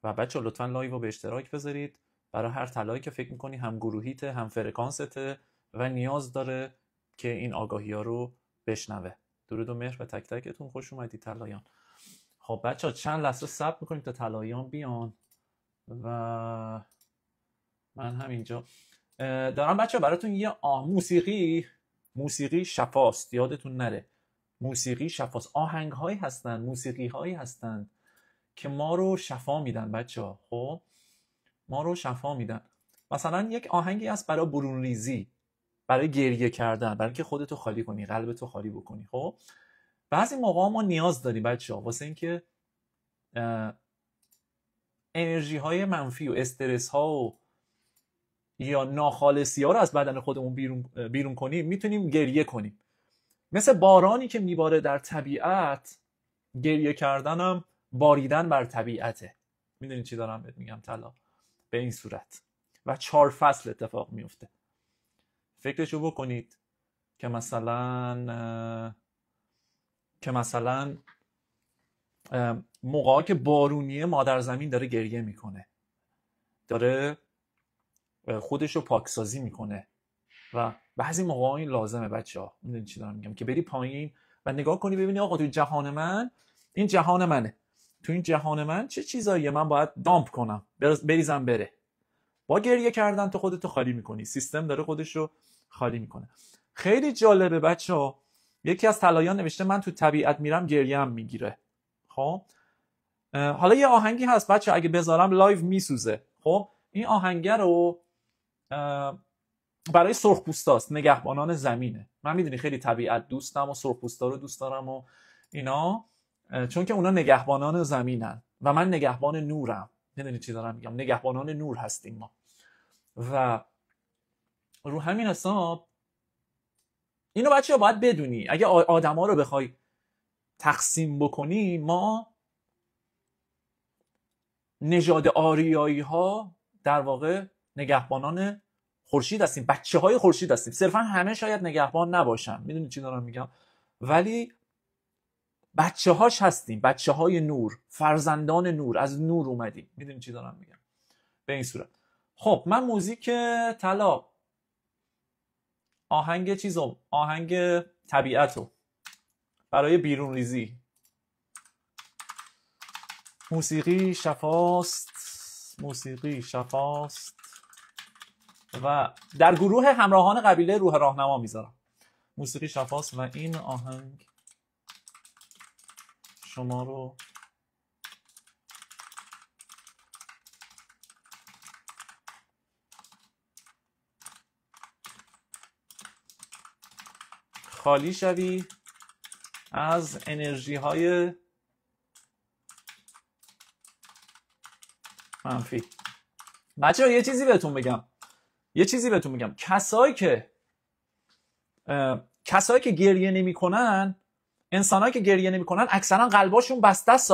و بچه لطفا لایو رو به اشتراک بذارید برای هر طلایی که فکر میکنی هم گروهیته هم فرکانسته و نیاز داره که این آگاهی ها رو بشنوه. درود و مهر و تک تکتون. خوش اومدید طلایان. خب بچه ها چند لحظه صبر میکنیم تا طلایان بیان و من همینجا دارم بچه ها براتون یه موسیقی شفاست، یادتون نره موسیقی شفاست. آهنگ هایی هستن، موسیقی هایی هستن که ما رو شفا میدن بچه ها. خب ما رو شفا میدن. مثلا یک آهنگی هست برای برون ریزی، برای گریه کردن، برای اینکه خودتو خالی کنی، قلبتو خالی بکنی. خب بعضی موقع ما نیاز داریم بچه ها واسه اینکه انرژی های منفی و استرس ها و یا ناخالصی ها رو از بدن خودمون بیرون کنیم، میتونیم گریه کنیم. مثل بارانی که میباره در طبیعت، گریه کردنم باریدن بر طبیعته. میدونید چی دارم بهت میگم طلا؟ به این صورت. و 4 فصل اتفاق میفته. فکرشو بکنید که مثلا موقعی که بارونیه مادر زمین داره گریه میکنه، داره خودشو پاکسازی میکنه و بعضی موقعا این لازمه بچه‌ها. میدونید چی دارم میگم؟ که بری پایین و نگاه کنی ببینی آقا تو جهان من، این جهان منه، تو این جهان من چه چیزاییه من باید دامپ کنم، بریزم بره. با گریه کردن تو خودتو خالی میکنی، سیستم داره خودشو خالی میکنه. خیلی جالبه بچه‌ها. یکی از طلایان نوشته من تو طبیعت میرم گریه‌ام میگیره. خب حالا یه آهنگی هست بچه اگه بذارم لایو میسوزه. خب این آهنگ رو برای سرخپوستاست، نگهبانان زمینه. من میدونی خیلی طبیعت دوستم و سرخپوستا رو دوست دارم و اینا، چون که اونا نگهبانان زمینن و من نگهبان نورم. میدونی چی دارم میگم؟ نگهبانان نور هستیم ما. و رو همین حساب اینو بچه‌ها باید بدونی. اگه آدما رو بخوای تقسیم بکنی، ما نژاد آریایی ها در واقع نگهبانان خورشید هستیم، بچه های خورشید هستیم. صرفا همه شاید نگهبان نباشن، میدونی چی دارم میگم، ولی بچه هاش هستیم، بچه های نور، فرزندان نور، از نور اومدیم. میدونی چی دارم میگم؟ به این صورت. خب من موزیک طلا، آهنگ طبیعتو برای بیرون ریزی. موسیقی شفاست و در گروه همراهان قبیله روح راهنما میذارم. موسیقی شفاست و این آهنگ شما رو خالی شوی از انرژی های منفی. بچه‌ها یه چیزی بهتون بگم. کسایی که گریه نمی‌کنن، انسانایی که گریه نمی‌کنن اکثرا قلباشون بسته است.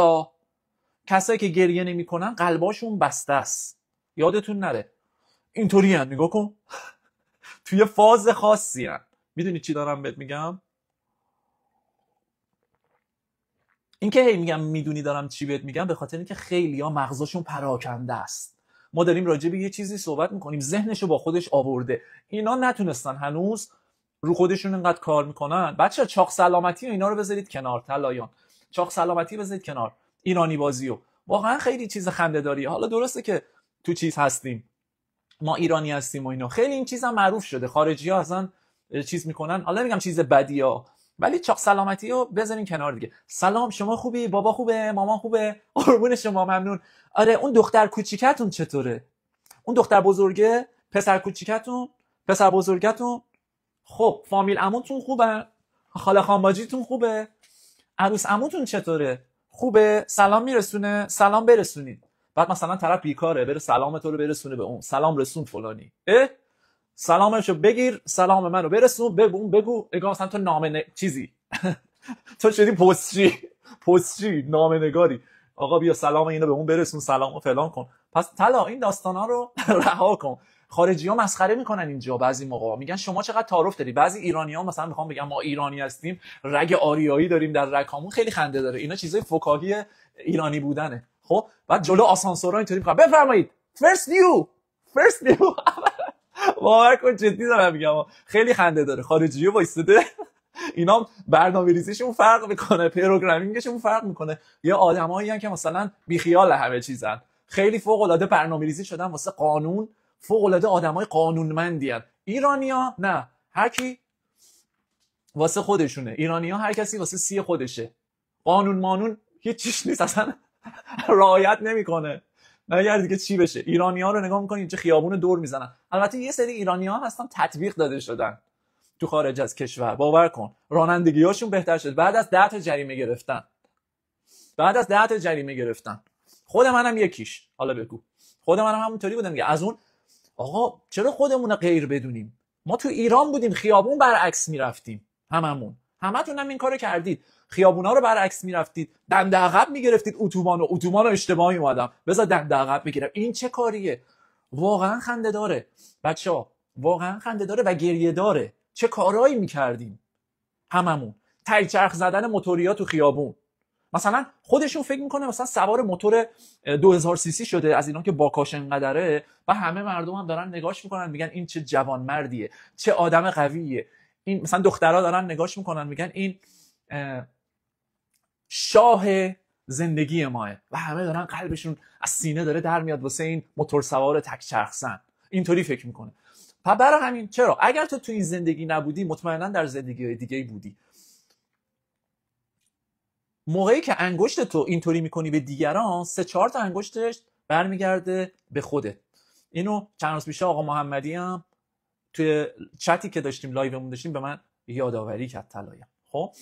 کسایی که گریه نمی‌کنن قلباشون بسته است. یادتون نره. اینطوری ان، نگاه کن. توی فاز خاصی ان. میدونی چی دارم بهت میگم؟ این که هی میگم میدونی دارم چی بهت میگم به خاطر اینکه خیلی‌ها مغزشون پراکنده است. ما داریم راجع به یه چیزی صحبت میکنیم، ذهنشو با خودش آورده. اینا نتونستن هنوز رو خودشون اینقدر کار میکنن. بچه‌ها چاق سلامتی و اینا رو بذارید کنار طلایان. چاق سلامتی بذارید کنار. ایرانی بازیو. واقعا خیلی چیز خنده‌داری. حالا درسته که تو چیز هستیم، ما ایرانی هستیم و اینا، خیلی این چیزا معروف شده، خارجی‌ها اصلا چیز میکنن. حالا نمیگم چیز بدیه، ولی چاق سلامتی رو بذارین کنار دیگه. سلام، شما خوبی؟ بابا خوبه؟ مامان خوبه؟ قربون شما، ممنون. آره اون دختر کوچیکتون چطوره؟ اون دختر بزرگه؟ پسر کوچیکتون؟ پسر بزرگتون؟ خب فامیل عموتون خوبه؟ خاله خانباجیتون خوبه؟ عروس عموتون چطوره؟ خوبه؟ سلام میرسونه؟ سلام برسونید. بعد مثلا طرف بیکاره، بره سلام تو رو برسونه به اون. سلام رسون فلانی. سلامشو بگیر، سلام منو برسون، بگو اگه مثلا تو چیزی تو شدی پستچی نامه‌نگاری، آقا بیا سلام اینو به اون برسون، سلامو فلان کن. پس طلا این داستانا رو رها کن. خارجی‌ها مسخره میکنن اینجا، بعضی موقع میگن شما چقدر تعارف داری. بعضی ایرانی‌ها مثلا میخوام بگم ما ایرانی هستیم، رگ آریایی داریم در رگ‌هامون، خیلی خنده داره. اینا چیزای فکاهی ایرانی بودنه. خب بعد جلو آسانسورها اینطوری میگن بفرمایید فرست نیو باور کن جدی دارم میگم، خیلی خنده داره. خارجیه وایساده اینا برنامه‌ریزیشون فرق میکنه، پروگرامینگشون فرق میکنه. یه آدمایی ان که مثلا بیخیال همه چیزن، خیلی فوق العاده برنامه‌ریزی شدن واسه قانون، فوق العاده آدمای قانونمندی ان. ایرانی‌ها نه، هر کی واسه خودشونه. ایرانی‌ها هر کسی واسه سی خودشه، قانون هیچ چیز نیست، اصلا رعایت نمیکنه. نگرد دیگه چی بشه. ایرانی‌ها رو نگاه می‌کنی اینجا خیابون دور میزنن. البته یه سری ایرانی‌ها هستن تطبیق داده شدن تو خارج از کشور، باور کن رانندگی‌هاشون بهتر شد بعد از 10 تا جریمه گرفتن. خود منم یکیش. حالا بگو. خود منم همونطوری بودم دیگه. از اون آقا چرا خودمون رو غیر بدونیم؟ ما تو ایران بودیم خیابون برعکس میرفتیم، همتون هم این کارو کردید، خیابونا رو برعکس میرفتید، دنده عقب میگرفتید، اتوبان رو اشتباهی اومدم بذار دنده عقب بگیرم. این چه کاریه؟ واقعا خنده داره بچه‌ها، واقعا خنده داره و گریه داره. چه کارایی میکردیم هممون؟ تریچرخ زدن موتوریا تو خیابون. مثلا خودشون فکر میکنه مثلا سوار موتور 2000 سی سی شده از اینا که باکاش انقدره و همه مردم هم دارن نگاش میکنن میگن این چه جوان مردیه، چه آدم قویه. این مثلا دخترها دارن نگاش میکنن میگن این شاه زندگی ماه و همه دارن قلبشون از سینه داره در میاد واسه این موتور سوار تک چرخزن. اینطوری فکر میکنه. برای همین چرا اگر تو این زندگی نبودی مطمئنا در زندگی دیگه‌ای بودی. موقعی که انگشت تو اینطوری میکنی به دیگران 3-4 تا انگشتش برمیگرده به خودت. اینو چند روز پیش آقا محمدی هم توی چتی که داشتیم لایومون داشتیم به من یادآوری کرد طلایم. خب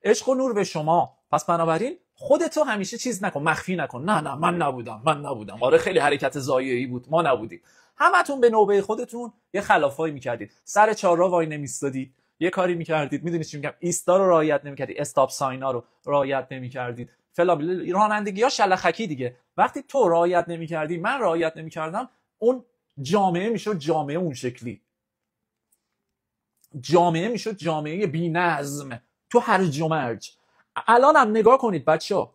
عشق و نور به شما. پس بنابراین خودتو همیشه چیز نکن، مخفی نکن. نه من نبودم. آره خیلی حرکت ضایعی بود، ما نبودیم. همتون به نوبه خودتون یه خلافایی میکردید. سر چهارراه وای نمیستادید، یه کاری میکردید، میدونید چی میگم، ایستا رو رعایت نمیکردید، استاپ ساینا رو رعایت نمیکردید، فلان رانندگی‌ها شلخکی دیگه. وقتی تو رعایت نمیکردی، من رعایت نمیکردم، اون جامعه میشد جامعه اون شکلی. جامعه میشد جامعه بی‌نظم تو هرج و مرج. الان هم نگاه کنید بچه‌ها،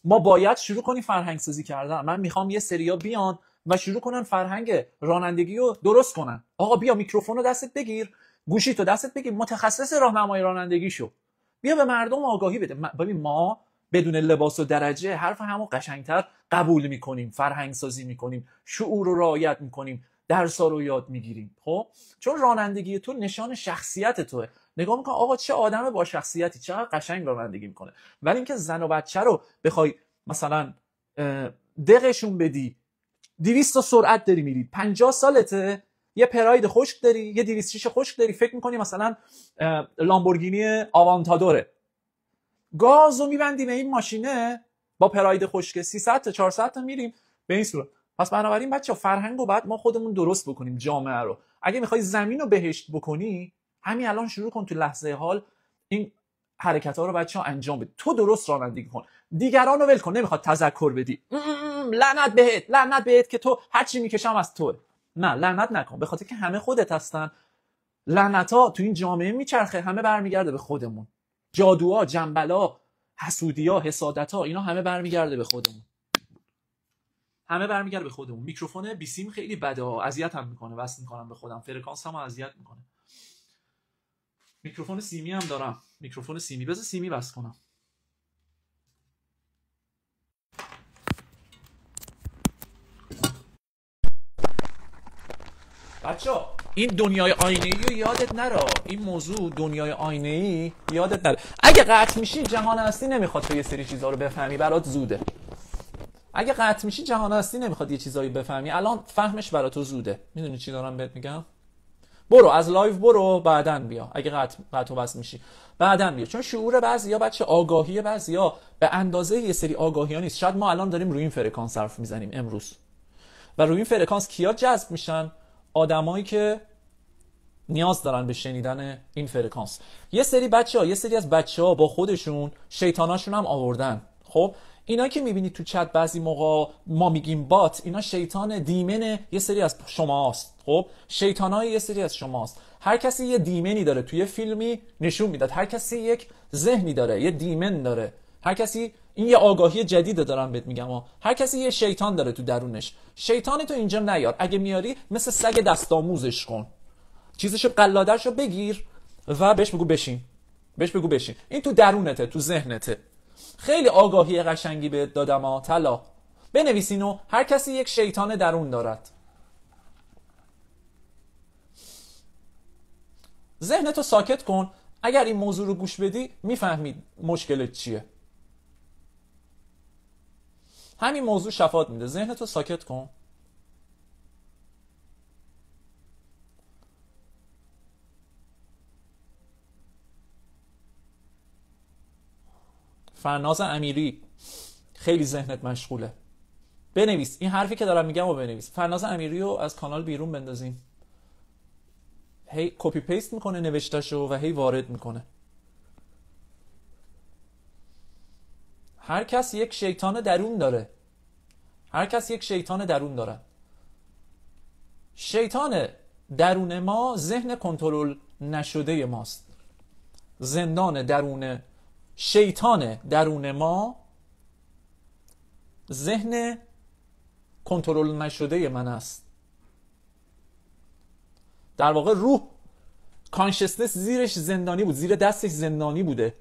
ما باید شروع کنیم فرهنگ سازی کردن. من میخوام یه سریا بیان و شروع کنن فرهنگ رانندگی رو درست کنن. آقا بیا میکروفون رو دستت بگیر، گوشی تو دستت بگیر، متخصص راهنمای رانندگی شو، بیا به مردم آگاهی بده. ببین ما بدون لباس و درجه حرف همو قشنگتر قبول میکنیم، فرهنگ سازی میکنیم، شعور رو رعایت میکنیم، درس‌ها رو یاد میگیریم. خب چون رانندگی تو نشان شخصیت توه. نگاه میکن آقا چه آدم با شخصیتی، چقدر قشنگ رانندگی میکنه. ولی اینکه زن و بچه رو بخوای مثلا دقشون بدی، 200 تا سرعت داری میری، 50 سالته، یه پراید خشک داری، یه 206 خشک داری، فکر میکنی مثلا لامبورگینی آوانتادوره، گازو میبندی به این ماشینه با پراید خشک 300 تا 400 تا میریم به این صورت. پس بنابراین بچه فرهنگو بعد ما خودمون درست بکنیم، جامعه رو. اگه میخوای زمین رو بهشت بکنی همین الان شروع کن، تو لحظه حال این حرکت ها رو بچه‌ها انجام بده. تو درست رانندگی کن، دیگران رو ول کن. نمیخواد تذکر بدی لعنت بهت که تو هر چی میکشم از توه. نه لعنت نکن، به خاطر که همه خودت هستن. لعنت ها تو این جامعه میچرخه، همه برمیگرده به خودمون. جادوها، جنبلا، حسودی‌ها، حسادت‌ها، اینا همه برمیگرده به خودمون. میکروفون بیسیم خیلی بده، اذیتم میکنه، وصل میکنم به خودم، فرکانسمو اذیت میکنه. میکروفون سیمی هم دارم، میکروفون سیمی، بذار سیمی وصل کنم. بچه‌ها این دنیای آینه‌ای رو یادت نره. این موضوع دنیای آینه‌ای یادت نره. اگه قطع میشی جهان هستی نمیخواد تو یه سری چیزا رو بفهمی، برات زوده. اگه قطع میشی جهان هستی نمیخواد یه چیزایی بفهمی، الان فهمش برات زوده. میدونی چی دارم بهت میگم؟ برو از لایو برو، بعدن بیا. اگه قطع و بس میشی بعدن بیا. چون شعور بعضیا بچه، آگاهی بعضیا به اندازه یه سری آگاهی‌ها نیست. شاید ما الان داریم روی این فرکانس حرف میزنیم امروز و روی این فرکانس کیا جذب میشن؟ آدمایی که نیاز دارن به شنیدن این فرکانس. یه سری از بچه‌ها با خودشون شیطاناشون هم آوردن. خب اینا که میبینید تو چت بعضی موقع ما میگیم بات، اینا شیطان دیمن یه سری از شماست. خب شیطانای یه سری از شماست. هر کسی یه دیمنی داره، توی فیلمی نشون میداد هر کسی یک ذهنی داره، یه دیمن داره هر کسی، این یه آگاهی جدیده دارم بهت میگم هر کسی یه شیطان داره تو درونش. شیطان تو اینجا نیار، اگه میاری مثل سگ دستاموزش کن، چیزشو قلادرشو بگیر و بهش بگو بشین، بهش بگو بشین. این تو درونته، تو ذهنته. خیلی آگاهی قشنگی بهت دادم طلا. بنویس اینو، هر کسی یک شیطان درون دارد. ذهنتو ساکت کن. اگر این موضوع رو گوش بدی میفهمید مشکلت چیه. همین موضوع شفات میده. ذهنتو ساکت کن. فرناز امیری، خیلی ذهنت مشغوله. بنویس این حرفی که دارم میگم رو بنویس. فرناز امیری رو از کانال بیرون بندازیم. هی کپی پیست میکنه نوشتهشو و هی وارد میکنه. هر کس یک شیطان درون داره. هر کس یک شیطان درون داره. شیطان درون ما ذهن کنترل نشده ماست. زندان درون شیطان درون ما ذهن کنترل نشده من است. در واقع روح، کانشسنس زیرش زندانی بود، زیر دستش زندانی بوده.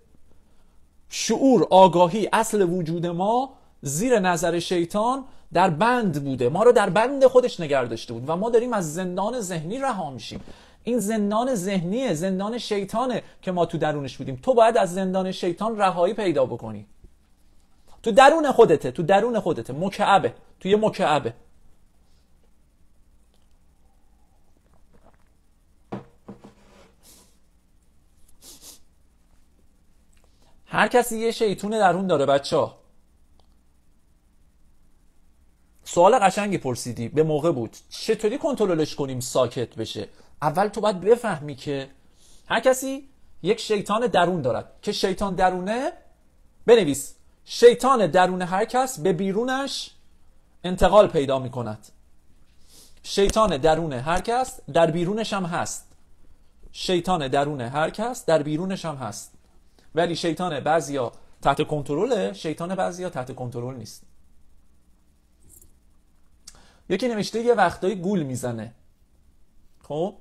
شعور، آگاهی، اصل وجود ما زیر نظر شیطان در بند بوده، ما رو در بند خودش نگه داشته بود و ما داریم از زندان ذهنی رها میشیم. این زندان ذهنیه، زندان شیطانه که ما تو درونش بودیم. تو باید از زندان شیطان رهایی پیدا بکنی. تو درون خودته، تو درون خودته، مکعبه، توی مکعبه. هر کسی یه شیطون درون داره بچه‌ها. سوال قشنگی پرسیدی، به موقع بود. چطوری کنترلش کنیم ساکت بشه؟ اول تو باید بفهمی که هر کسی یک شیطان درون دارد که شیطان درونه. بنویس شیطان درون هر کس به بیرونش انتقال پیدا می کند. شیطان درون هر کس در بیرونش هم هست. شیطان درون هر کس در بیرونش هم هست. ولی شیطان بعضیا تحت کنترله، شیطان بعضیا تحت کنترل نیست. یکی نوشته یه وقتایی گول میزنه. خب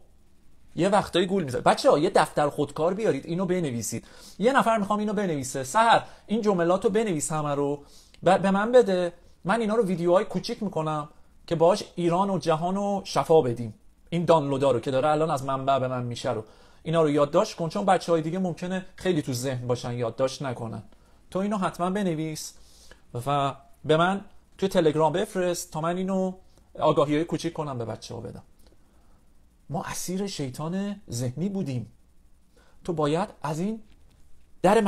یه وقتایی گول میزنه. بچه‌ها یه دفتر خودکار بیارید، اینو بنویسید. یه نفر میخوام اینو بنویسه. سحر این جملاتو بنویس همه رو به من بده. من اینا رو ویدیوهای کوچیک میکنم که باهاش ایران و جهان رو شفا بدیم. این دانلودا رو که داره الان از منبع به من میشه رو اینا رو یادداشت کن، چون بچهای دیگه ممکنه خیلی تو ذهن باشن یادداشت نکنن. تو اینو حتما بنویس و به من تو تلگرام بفرست تا من اینو آگاهیای کوچیک کنم به بچه‌ها بدم. ما اسیر شیطان ذهنی بودیم. تو باید از این در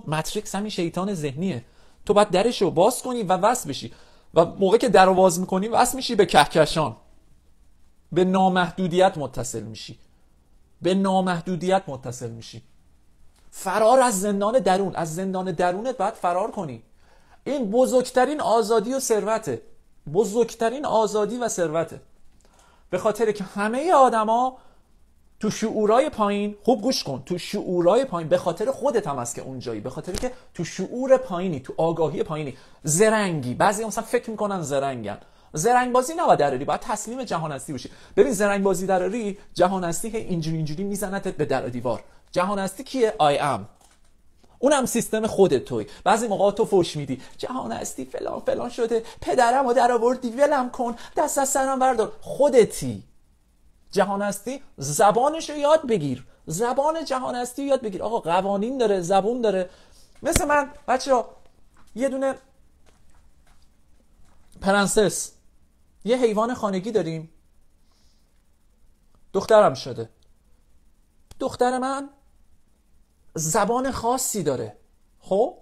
ماتریکس همین شیطان ذهنیه. تو باید درشو باز کنی و وصل بشی و موقع که درو باز میکنی وصل میشی به کهکشان، به نامحدودیت متصل میشی، به نامحدودیت متصل میشی. فرار از زندان درون، از زندان درونت باید فرار کنی. این بزرگترین آزادی و ثروته، بزرگترین آزادی و ثروته. به خاطر که همه آدما تو شعورای پایین، خوب گوش کن، تو شعورای پایین، به خاطر خودت هم هست که اونجایی، به خاطر که تو شعور پایینی، تو آگاهی پایینی، زرنگی. بعضی مثلا فکر میکنن زرنگن. زرنگ بازی نباید دراری، باید تسلیم جهان هستی بشی. ببین زرنگ بازی دراری، جهان هستی که اینجوری میزنتت به در و دیوار. جهان هستی کیه؟ I am. اونم سیستم خودت توی. بعضی موقع تو فوش میدی، جهان هستی فلان فلان شده، پدرمو در آوردی، ولم کن، دست از سرم بردار. خودتی. جهان هستی زبانشو یاد بگیر، زبان جهان هستی یاد بگیر. آقا قوانین داره، زبون داره. مثل من بچه‌ها یه دونه پرنسس، یه حیوان خانگی داریم. دخترم شده. دختر من زبان خاصی داره. خب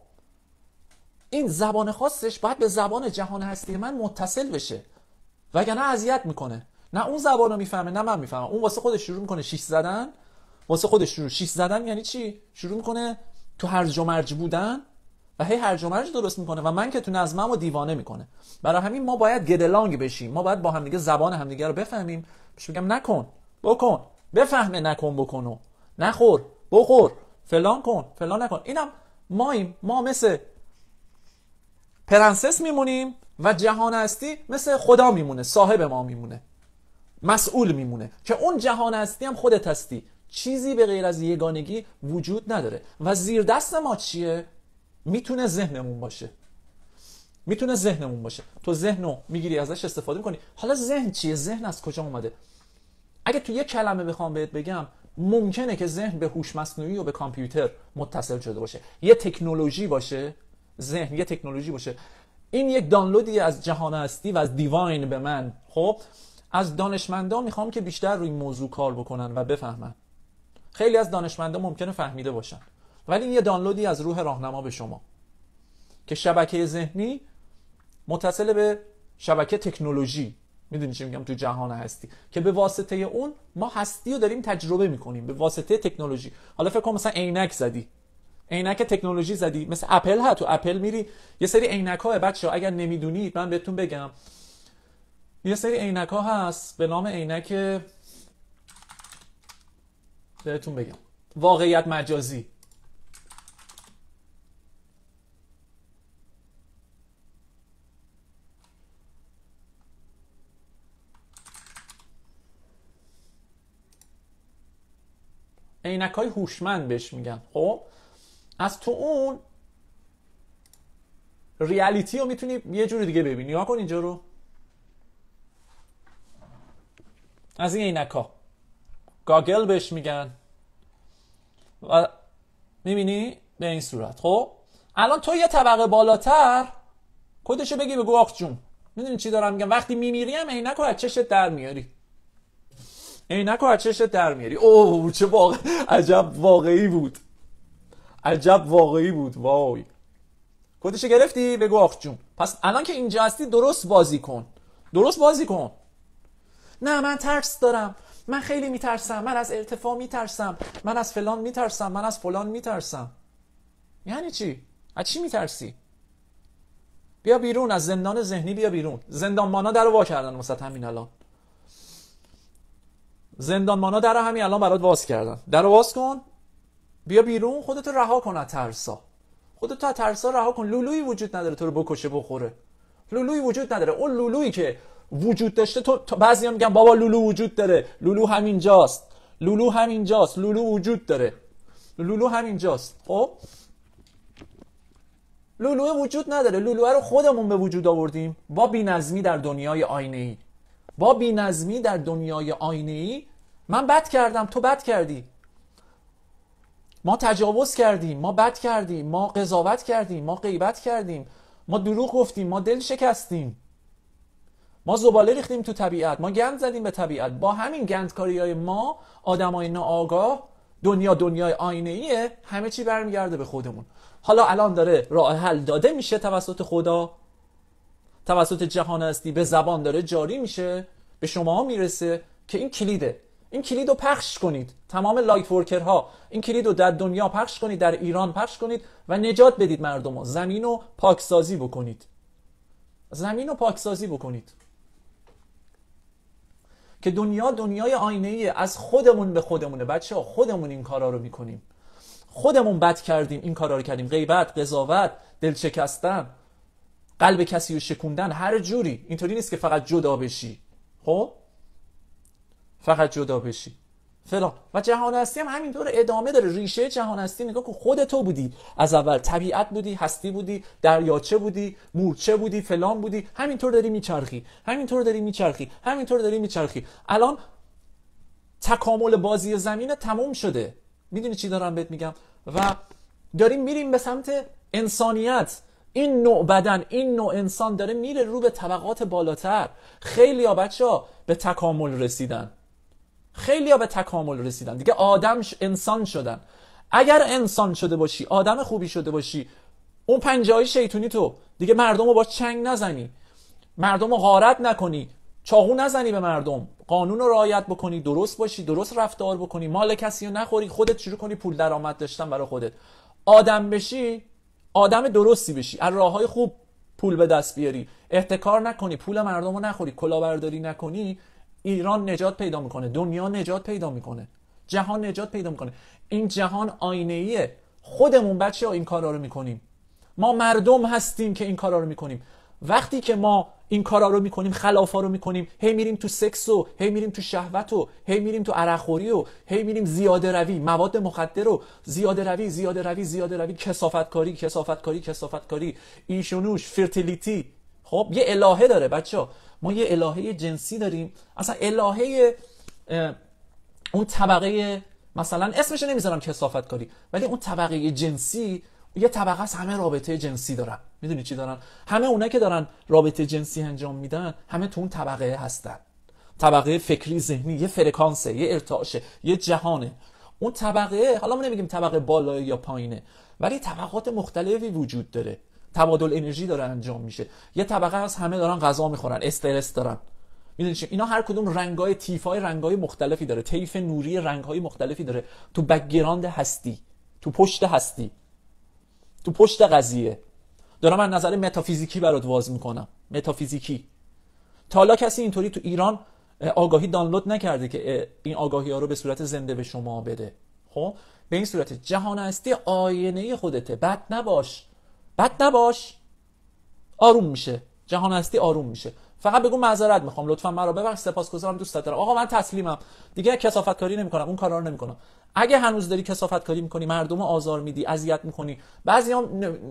این زبان خاصش باید به زبان جهان هستی من متصل بشه، وگرنه اذیت میکنه. نه اون زبانو میفهمه نه من میفهمم. اون واسه خودش شروع میکنه شیش زدن. واسه خودش شیش زدن یعنی چی؟ شروع میکنه تو هرج و مرج بودن و هی هرج و مرج درست میکنه و من که تو نظممو دیوانه میکنه. برای همین ما باید گدلانگ بشیم. ما باید با همدیگه زبان همدیگه رو بفهمیم. بهش میگم نکن بکن، بفهمه نکن بکنو، نخور بخور، فلان کن فلان نکن. اینم ما مثل پرنسس میمونیم و جهان هستی مثل خدا میمونه، صاحب ما میمونه، مسئول میمونه که اون جهان هستی هم خودت هستی. چیزی به غیر از یگانگی وجود نداره. و زیر دست ما چیه؟ میتونه ذهنمون باشه. میتونه ذهنمون باشه. تو ذهنو میگیری ازش استفاده میکنی. حالا ذهن چیه؟ ذهن از کجا اومده؟ اگه تو یک کلمه بخوام بهت بگم، ممکنه که ذهن به هوش مصنوعی و به کامپیوتر متصل شده باشه، یه تکنولوژی باشه. ذهن یه تکنولوژی باشه. این یک دانلودی از جهان هستی و از دیواین به من. خب از دانشمندان میخوام که بیشتر روی این موضوع کار بکنن و بفهمن. خیلی از دانشمندان ممکنه فهمیده باشن، ولی این یه دانلودی از روح راهنما به شما که شبکه ذهنی متصل به شبکه تکنولوژی. میدونی چی میگم؟ تو جهان هستی که به واسطه اون ما هستی رو داریم تجربه میکنیم، به واسطه تکنولوژی. حالا فکر کن مثلا عینک زدی، عینک تکنولوژی زدی، مثل اپل ها. تو اپل میری یه سری عینک ها، بچه‌ها اگر نمیدونید من بهتون بگم، یه سری عینک ها هست به نام عینک، بهتون بگم، واقعیت مجازی. عینک‌های هوشمند بهش میگن. خب از تو اون ریالیتی رو میتونی یه جور دیگه ببینی. نگاه کن اینجا رو، از این عینک‌ها گاگل بهش میگن و میبینی به این صورت. خب الان تو یه طبقه بالاتر کدشو بگی بگو آخ جون. میدونی چی دارم میگم؟ وقتی میمیری هم عینک رو از چشت در میاری، عینک رو از چشت در میاری. اوه چه عجب واقعی بود، عجب واقعی بود. وای کدشو گرفتی بگو آخ جون. پس الان که اینجا هستی درست بازی کن، درست بازی کن. نه من ترس دارم، من خیلی میترسم، من از ارتفاع میترسم، من از فلان میترسم، من از فلان میترسم. یعنی چی؟ از چی میترسی؟ بیا بیرون از زندان ذهنی، بیا بیرون. زندانبانا درو وا کردن واسه همین الان. زندانبانا درو همین الان برات باز کردن. درو باز کن، بیا بیرون، خودت رها کن از ترسا. خودت از ترسا رها کن. لولویی وجود نداره تو رو بکشه بخوره. لولویی وجود نداره. اون لولویی که وجود داشته، تو بعضیا میگن بابا لولو وجود داره، لولو همینجاست، لولو همینجاست، لولو وجود داره، لولو همینجاست. خب لولو وجود نداره. لولو رو خودمون به وجود آوردیم با بی‌نظمی در دنیای آینه‌ای. با بی‌نظمی در دنیای آینه‌ای من بد کردم، تو بد کردی، ما تجاوز کردیم، ما بد کردیم، ما قضاوت کردیم، ما غیبت کردیم، ما دروغ گفتیم، ما دل شکستیم، ما زباله ریختیم تو طبیعت، ما گند زدیم به طبیعت. با همین گندکاری‌های ما آدمای ناآگاه، دنیای آینه‌ایه، همه چی برمیگرده به خودمون. حالا الان داره راه حل داده میشه توسط خدا، توسط جهان هستی به زبان داره جاری میشه، به شما میرسه که این کلیده. این کلید رو پخش کنید، تمام لایت ورکرها این کلید رو در دنیا پخش کنید، در ایران پخش کنید و نجات بدید مردم رو. زمین رو پاکسازی بکنید، زمین رو پاکسازی بکنید که دنیای آینه‌ایه. از خودمون به خودمونه بچه‌ها، خودمون این کارا رو میکنیم، خودمون بد کردیم، این کارا رو کردیم، غیبت، قضاوت، دل شکستن، قلب کسی رو شکوندن، هر جوری. اینطوری نیست که فقط جدا بشی، خب فقط جدا بشی فلان. و جهان هستی هم همینطور ادامه داره. ریشه جهان هستی نگاه کن، خود تو بودی از اول، طبیعت بودی، هستی بودی، دریاچه بودی، مورچه بودی، فلان بودی، همینطور داری میچرخی، همینطور داری میچرخی، همینطور داری میچرخی. الان تکامل بازی زمین تموم شده. میدونی چی دارم بهت میگم؟ و داریم میریم به سمت انسانیت. این نوع بدن، این نوع انسان داره میره رو به طبقات بالاتر. خیلی‌ها بچه‌ها به تکامل رسیدن، خیلی‌ها به تکامل رسیدن دیگه. انسان شدن. اگر انسان شده باشی، آدم خوبی شده باشی، اون پنجه‌های شیطونی تو دیگه مردم رو با چنگ نزنی، مردم رو غارت نکنی، چاقو نزنی به مردم، قانون رو رعایت بکنی، درست باشی، درست رفتار بکنی، مال کسی رو نخوری، خودت شروع کنی پول درآمد داشتن برای خودت. آدم بشی، آدم درستی بشی، از راههای خوب پول به دست بیاری، احتکار نکنی، پول مردم رو نخوری، کلاهبرداری نکنی، ایران نجات پیدا میکنه، دنیا نجات پیدا میکنه، جهان نجات پیدا میکنه. این جهان آینه‌ایه. خودمون بچه‌ها این کارا رو میکنیم. ما مردم هستیم که این کارا رو میکنیم. وقتی که ما این کارا رو میکنیم، خلافا رو میکنیم، هی میریم تو سکس و هی میریم تو شهوت و هی میریم تو عرقخوری و هی میریم زیاده روی، مواد مخدر و زیاده روی، کثافتکاری، ایشونوش، فرتیلیتی. خب یه الهه داره بچه‌ها، ما یه الهه جنسی داریم. اصلا الهه اون طبقه، مثلا اسمش نمیذارم کثافتکاری، ولی اون طبقه جنسی یه طبقه است، همه رابطه جنسی دارن. میدونی چی دارن؟ همه اونایی که دارن رابطه جنسی انجام میدن همه تو اون طبقه هستن. طبقه فکری ذهنی، یه فرکانسه، یه ارتعاشه، یه جهانه. اون طبقه، حالا ما نمیگیم طبقه بالا یا پایینه، ولی طبقات مختلفی وجود داره، تبادل انرژی داره انجام میشه. یه طبقه هست همه دارن غذا میخورن، استرس دارن. میدونی چی؟ اینا هر کدوم رنگای، تیفای رنگای مختلفی داره، طیف نوری رنگهای مختلفی داره تو بک‌گراند هستی، تو پشت هستی، تو پشت قضیه. دارم من نظر متافیزیکی برات واز میکنم. متافیزیکی. تا حالا کسی اینطوری تو ایران آگاهی دانلود نکرده که این آگاهی ها رو به صورت زنده به شما بده. خب به این صورت جهان هستی آینه خودته. بد نباش، آروم میشه. جهان هستی آروم میشه. فقط بگو معذرت میخوام، لطفا مرا ببخش، سپاسگزارم، دوست دارم، آقا من تسلیمم، دیگه کثافتکاری نمیکنم، اون کارا رو نمیکنم. اگه هنوز داری کثافتکاری میکنی، مردم رو آزار میدی، اذیت میکنی، بعضیا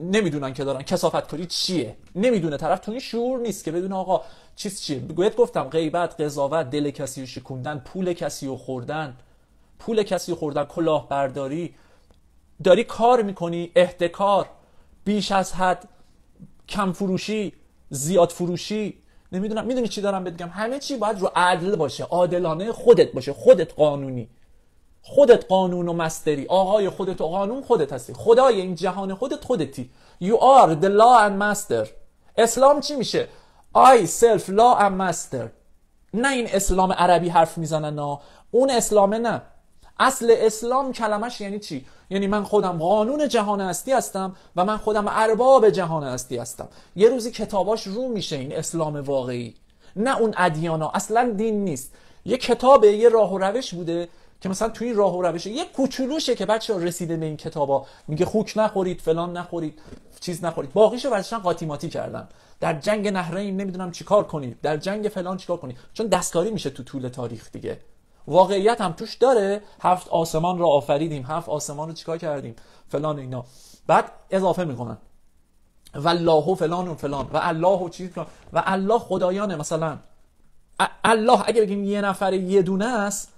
نمیدونن که دارن کثافتکاری چیه، نمیدونه، طرف تو این شعور نیست که بدون آقا چیز چیه. بگویت گفتم غیبت، قضاوت، دل کسی رو شکوندن، پول کسی رو خوردن، کلاهبرداری، داری کار میکنی، احتکار، بیش از حد کم فروشی، زیاد فروشی، نمیدونم، میدونی چی دارم بهت میگم؟ همه چی باید رو عدل باشه، عادلانه خودت باشه، خودت قانونی، خودت قانون و مستری، آقای خودت و قانون خودت هستی، خدای این جهان خودتی. You are the law and master. اسلام چی میشه؟ I self law and master. نه این اسلام عربی حرف میزنن، نه اون اسلامه، نه. اصل اسلام کلمش یعنی چی؟ یعنی من خودم قانون جهان هستی هستم و من خودم ارباب جهان هستی هستم. یه روزی کتاباش رو میشه این اسلام واقعی، نه اون ادیانا. اصلا دین نیست، یه کتابه، یه راه و روش بوده که مثلا توی این راه و روش یه کوچولوشه که بچه‌ها رسیده به این کتابا، میگه خوک نخورید، فلان نخورید، چیز نخورید، باقیشو براشون قاطی کردن. در جنگ نهرین نمیدونم چیکار کنید، در جنگ فلان چیکار کنید، چون دستکاری میشه تو طول تاریخ دیگه. واقعیت هم توش داره. 7 آسمان رو آفریدیم، 7 آسمان رو چیکار کردیم، فلان اینا. بعد اضافه میکنن والله و فلان و فلان و الله و چیز و الله خدایانه. مثلا الله اگه بگیم یه نفر یه دونه است،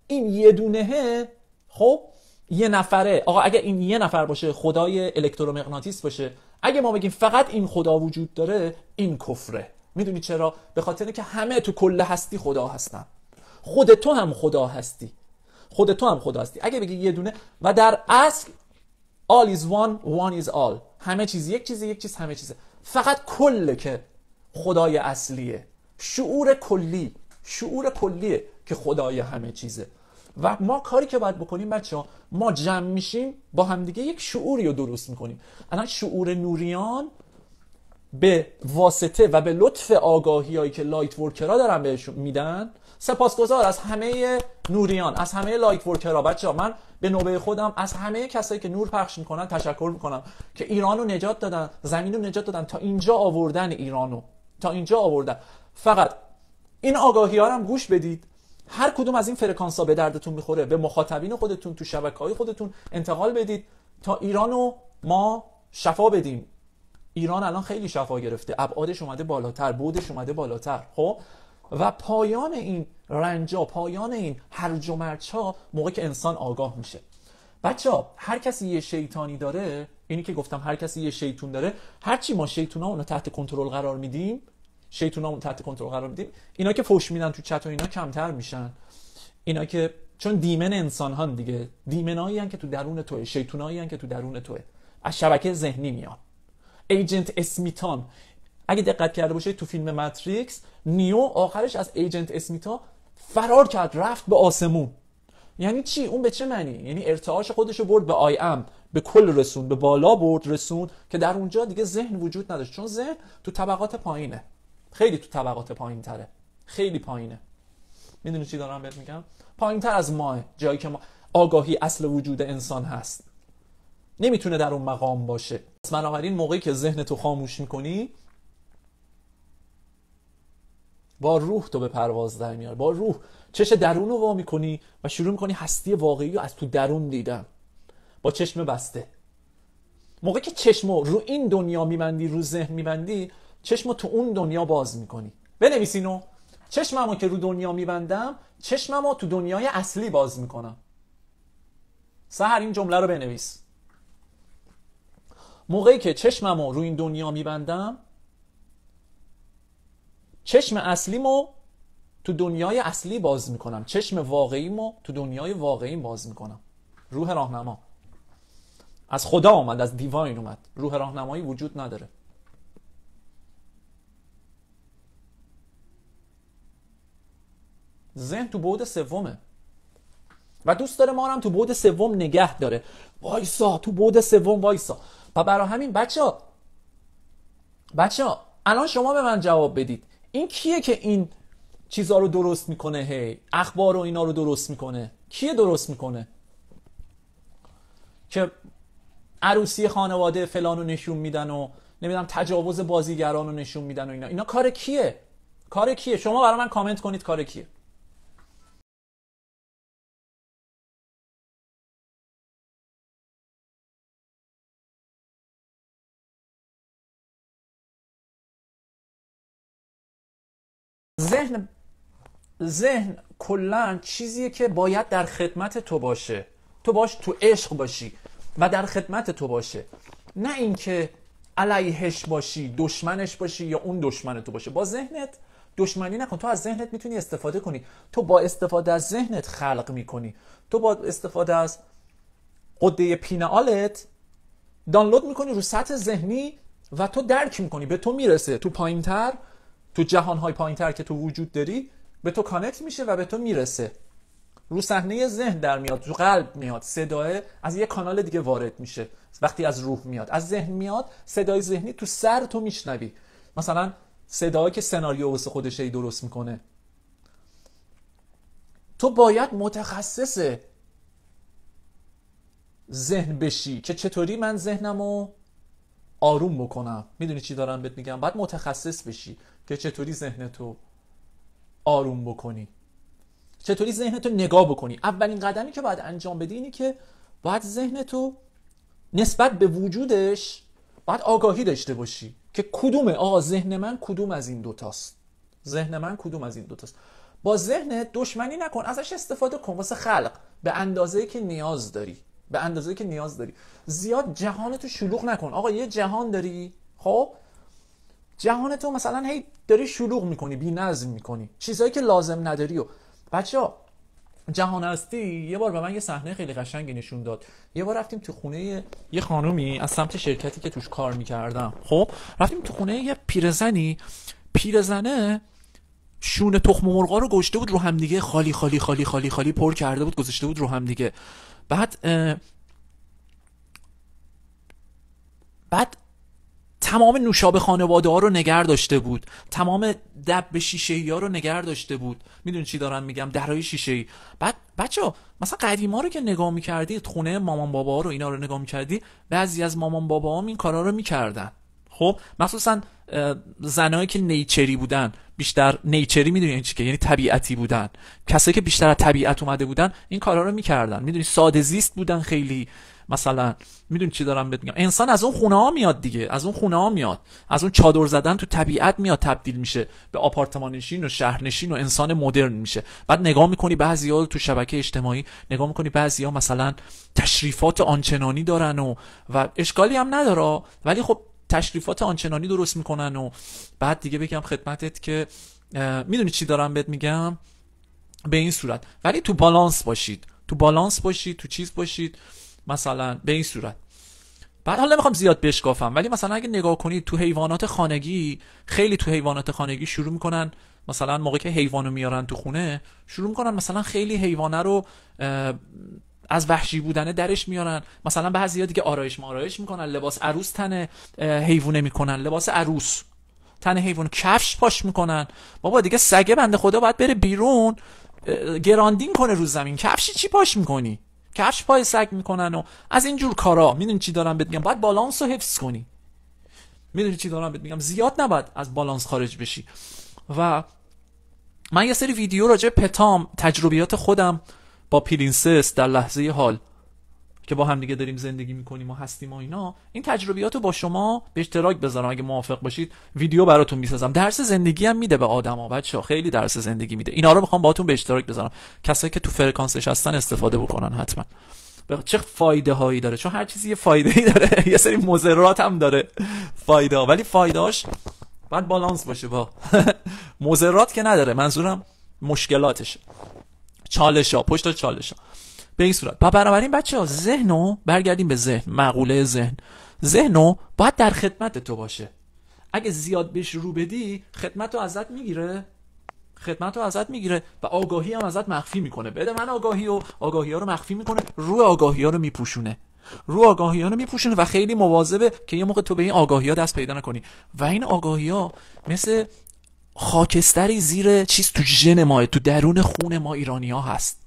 این یه دونهه، خب یه نفره. آقا اگه این یه نفر باشه، خدای الکترومغناطیس باشه، اگه ما بگیم فقط این خدا وجود داره، این کفره. میدونی چرا؟ به خاطر که همه تو کل هستی خدا هستن. خود تو هم خدا هستی. اگه بگی یه دونه، و در اصل all is one, one is all. همه چیز یک چیز همه چیزه. فقط کله که خدای اصلیه. شعور کلیه که خدای همه چیزه. و ما کاری که باید بکنیم بچه‌ها، ما جمع میشیم با همدیگه یک شعوری رو درست میکنیم. الان شعور نوریان به واسطه و به لطف آگاهیایی که لایت ورکرها دارن بهشون میدن، سپاسگزار از همه نوریان، از همه لایت ورکرها. بچه‌ها من به نوبه خودم از همه کسایی که نور پخش میکنن تشکر میکنم که ایرانو نجات دادن، زمینو نجات دادن، تا اینجا آوردن ایرانو، تا اینجا آوردن. فقط این آگاهی‌ها رو هم گوش بدید. هر کدوم از این فرکانس‌ها به دردتون میخوره، به مخاطبین خودتون تو شبکه‌های خودتون انتقال بدید تا ایرانو ما شفا بدیم. ایران الان خیلی شفا گرفته، ابعادش اومده بالاتر، بعدش اومده بالاتر. خب و پایان این رنجا، پایان این هرج و مرج‌ها موقعی که انسان آگاه میشه. بچه‌ها هر کسی یه شیطانی داره، اینی که گفتم هر کسی یه شیطون داره، هرچی ما شیطونا رو تحت کنترل قرار میدیم، اینا که فوش میدن تو چت و اینا کمتر میشن. اینا که چون دیمن انسان هان دیگه، دیمنایی هن که تو درون توه، شیطونایی هن که تو درون توه، از شبکه ذهنی میان. ایجنت اسمیتان، اگه دقت کرده باشه تو فیلم ماتریکس، نیو آخرش از ایجنت اسمیتا فرار کرد، رفت به آسمون. یعنی چی؟ اون به چه معنی؟ یعنی ارتعاش خودشو برد به آی ام، به کل رسون، به بالا برد رسون، که در اونجا دیگه ذهن وجود نداشت، چون ذهن تو طبقات پایینه، خیلی تو طبقات پایین تره، خیلی پایینه. میدونی چی دارم بهت میگم؟ پایین تر از ماه، جایی که ما آگاهی اصل وجود انسان هست، نمیتونه در اون مقام باشه. بنابراین موقعی که ذهنتو خاموش میکنی با روح تو به پرواز در میاری. با روح چش درون رو وا میکنی و شروع میکنی هستی واقعی رو از تو درون دیدن با چشم بسته. موقعی که چشمو رو این دنیا میبندی، رو ذهن میبندی، چشمو تو اون دنیا باز میکنی. بنویسینو. چشممو که رو دنیا میبندم، چشممو تو دنیای اصلی باز میکنم. سحر این جمله رو بنویس. موقعی که چشممو رو این دنیا میبندم، چشم اصلیمو تو دنیای اصلی باز میکنم. چشم واقعیمو تو دنیای واقعی باز میکنم. روح راهنما از خدا اومد، از دیواین اومد. روح راهنمایی وجود نداره. ذهن تو بعد سومه و دوست داره ما رو هم تو بعد سوم نگه داره. وایسا تو بعد سوم وایسا. و برای همین بچه‌ها الان شما به من جواب بدید، این کیه که این چیزا رو درست میکنه؟ هی اخبار و اینا رو درست میکنه. کیه درست میکنه؟ که عروسی خانواده فلان رو نشون میدن و نمیدونم تجاوز بازیگران رو نشون میدن و اینا کار کیه؟ کار کیه؟ شما برای من کامنت کنید کار کیه؟ ذهن کلا چیزیه که باید در خدمت تو باشه. تو باش تو عشق باشی و در خدمت تو باشه، نه اینکه علیهش باشی، دشمنش باشی یا اون دشمن تو باشه. با ذهنت دشمنی نکن. تو از ذهنت میتونی استفاده کنی. تو با استفاده از ذهنت خلق میکنی. تو با استفاده از قده پینالت دانلود میکنی رو سطح ذهنی و تو درک میکنی، به تو میرسه. تو پایینتر، تو جهانهای پایینتر که تو وجود داری، به تو کانکت میشه و به تو میرسه. رو صحنه ذهن در میاد، تو قلب میاد، صدای از یه کانال دیگه وارد میشه. وقتی از روح میاد، از ذهن میاد، صدای ذهنی تو سر تو میشنوی. مثلا صدایی که سناریو واسه خودش درست میکنه. تو باید متخصص ذهن بشی که چطوری من ذهنمو آروم بکنم. میدونی چی دارم بهت میگم؟ باید متخصص بشی که چطوری ذهنتو آروم بکنی، چطوری ذهنتو نگاه بکنی. اولین قدمی که باید انجام بدی اینی که باید ذهنتو نسبت به وجودش باید آگاهی داشته باشی که کدومه. ذهن من کدوم از این دوتاست. ذهن من کدوم از این دوتاست. با ذهنت دشمنی نکن، ازش استفاده کن واسه خلق به اندازه‌ای که نیاز داری. به اندازه‌ای که نیاز داری. زیاد جهانتو شلوغ نکن. یه جهان داری، خب جهانتو مثلا هی داری شلوغ میکنی، بی نظم میکنی، چیزایی که لازم نداری. و بچه‌ها جهان هستی یه بار به من یه صحنه خیلی قشنگی نشون داد. یه بار رفتیم تو خونه یه خانومی از سمت شرکتی که توش کار میکردم. خب رفتیم تو خونه یه پیرزنه شونه تخم مرغا رو گشته بود رو هم دیگه، خالی خالی خالی خالی خالی پر کرده بود، گذاشته بود رو هم دیگه. بعد تمام نوشابه خانواده ها رو نگر داشته بود، تمام دب شیشه‌ای ها رو نگر داشته بود. میدونی چی دارم میگم؟ درای شیشه‌ای. بعد بچه‌ها مثلا قدیما رو که نگاه می‌کردی، خونه مامان بابا رو اینا رو نگاه می‌کردی، بعضی از مامان باباام این کارا رو می‌کردن. خب مخصوصا زنایی که نیچری بودن، بیشتر نیچری میدونی این چی که یعنی طبیعتی بودن، کسایی که بیشتر از طبیعت اومده بودن این کارا رو می‌کردن. میدونی ساده زیست بودن خیلی. مثلا میدونی چی دارم بهت میگم؟ انسان از اون خونه ها میاد دیگه، از اون خونه ها میاد، از اون چادر زدن تو طبیعت میاد، تبدیل میشه به آپارتمان نشین و شهرنشین و انسان مدرن میشه. بعد نگاه میکنی بعضیا تو شبکه اجتماعی، نگاه میکنی بعضیا مثلا تشریفات آنچنانی دارن و اشکالی هم نداره، ولی خب تشریفات آنچنانی درست میکنن. و بعد دیگه بگم خدمتت که میدونی چی دارم بهت میگم؟ به این صورت. ولی تو بالانس باشید، تو چیز باشید، مثلا به این صورت. بعد حالا نمیخوام زیاد بشکافم، ولی مثلا اگه نگاه کنید تو حیوانات خانگی، خیلی تو حیوانات خانگی شروع میکنن مثلا موقعی که حیوانو میارن تو خونه، شروع میکنن مثلا خیلی حیوانه رو از وحشی بودنه درش میارن. مثلا بعضیا دیگه آرایش میکنن، لباس عروس تن حیوانه میکنن، لباس عروس تن حیوان، کفش پاش میکنن. بابا دیگه سگه بنده خدا باید بره بیرون گراندین کنه رو زمین، کفشی چی پاش میکنی؟ کفش پای سگ میکنن و از این جور کارا. میدونی چی دارم بهت میگم؟ باید بالانس رو حفظ کنی. میدونی چی دارم بهت میگم؟ زیاد نباید از بالانس خارج بشی. و من یه سری ویدیو راجع پتام، تجربیات خودم با پرنسس در لحظه حال که با هم دیگه داریم زندگی میکنیم و هستیم و اینا، این تجربیات رو با شما به اشتراک بذارم. اگه موافق باشید ویدیو براتون میسازم. درس زندگی هم میده به آدما بچه‌ها، خیلی درس زندگی میده. اینا رو میخوام باهاتون به اشتراک بذارم. کسایی که تو فرکانسش هستن استفاده بکنن حتما. چه فایده هایی داره، چون هر چیزی یه فایده ای داره. یه سری مضرات هم داره فایده ها، ولی فایدهاش باید بالانس باشه با مضرات که نداره. منظورم مشکلاتشه، چالش‌ها، پشت چالش‌ها. به این صورت بنابراین بچه‌ها ذهنو برگردیم به ذهن. مقوله ذهنو باید در خدمت تو باشه. اگه زیاد بهش رو بدی خدمتو ازت میگیره و آگاهی هم ازت مخفی میکنه. بده من آگاهی ها رو مخفی میکنه، رو آگاهی ها رو میپوشونه و خیلی مواظبه که یه موقع تو به این آگاهی ها دست پیدا نکنی. و این آگاهی ها مثل خاکستری زیر تو ژن ما، تو درون خون ما ایرانی ها هست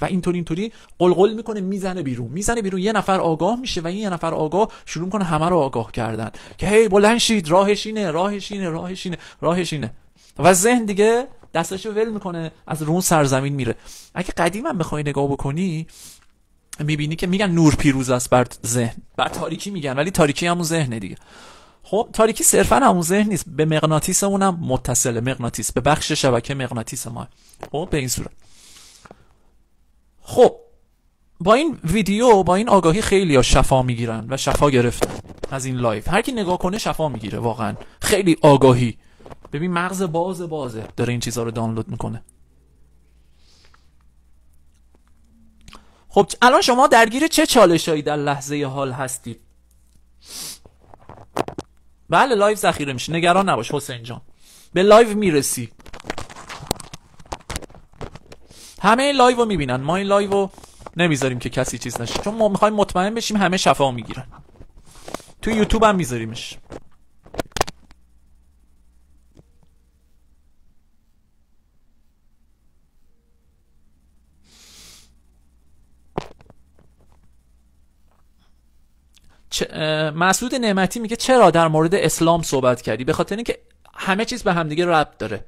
و اینطوری قلقل میکنه، میزنه بیرون. یه نفر آگاه میشه و این یه نفر آگاه شروع میکنه همه رو آگاه کردن که هی بلند شید، راهش اینه و ذهن دیگه دستاشو ول میکنه، از رون سرزمین میره. اگه قدیم هم بخوای نگاه بکنی میبینی که میگن نور پیروز است بر ذهن، بر تاریکی میگن، ولی تاریکی همون ذهنه دیگه. خب تاریکی صرفا همون ذهن نیست، به مغناطیسمون هم متصله. مغناطیس به بخش شبکه مغناطیس ما. خب به این صورت. خب با این ویدیو، با این آگاهی خیلی ها شفا میگیرن و شفا گرفتن از این لایف. هر کی نگاه کنه شفا میگیره واقعا. خیلی آگاهی. ببین مغز بازه داره این چیزها رو دانلود میکنه. خب الان شما درگیر چه چالشایی در لحظه حال هستید؟ بله لایو ذخیره میشه، نگران نباش حسین جان، به لایو میرسی. همه این لایو رو میبینن، ما این لایو رو نمیذاریم که کسی چیز نشه، چون ما میخوایم مطمئن بشیم همه شفا میگیرن. تو یوتیوب هم میذاریمش. مسعود نعمتی میگه چرا در مورد اسلام صحبت کردی؟ به خاطر اینکه همه چیز به همدیگه ربط داره.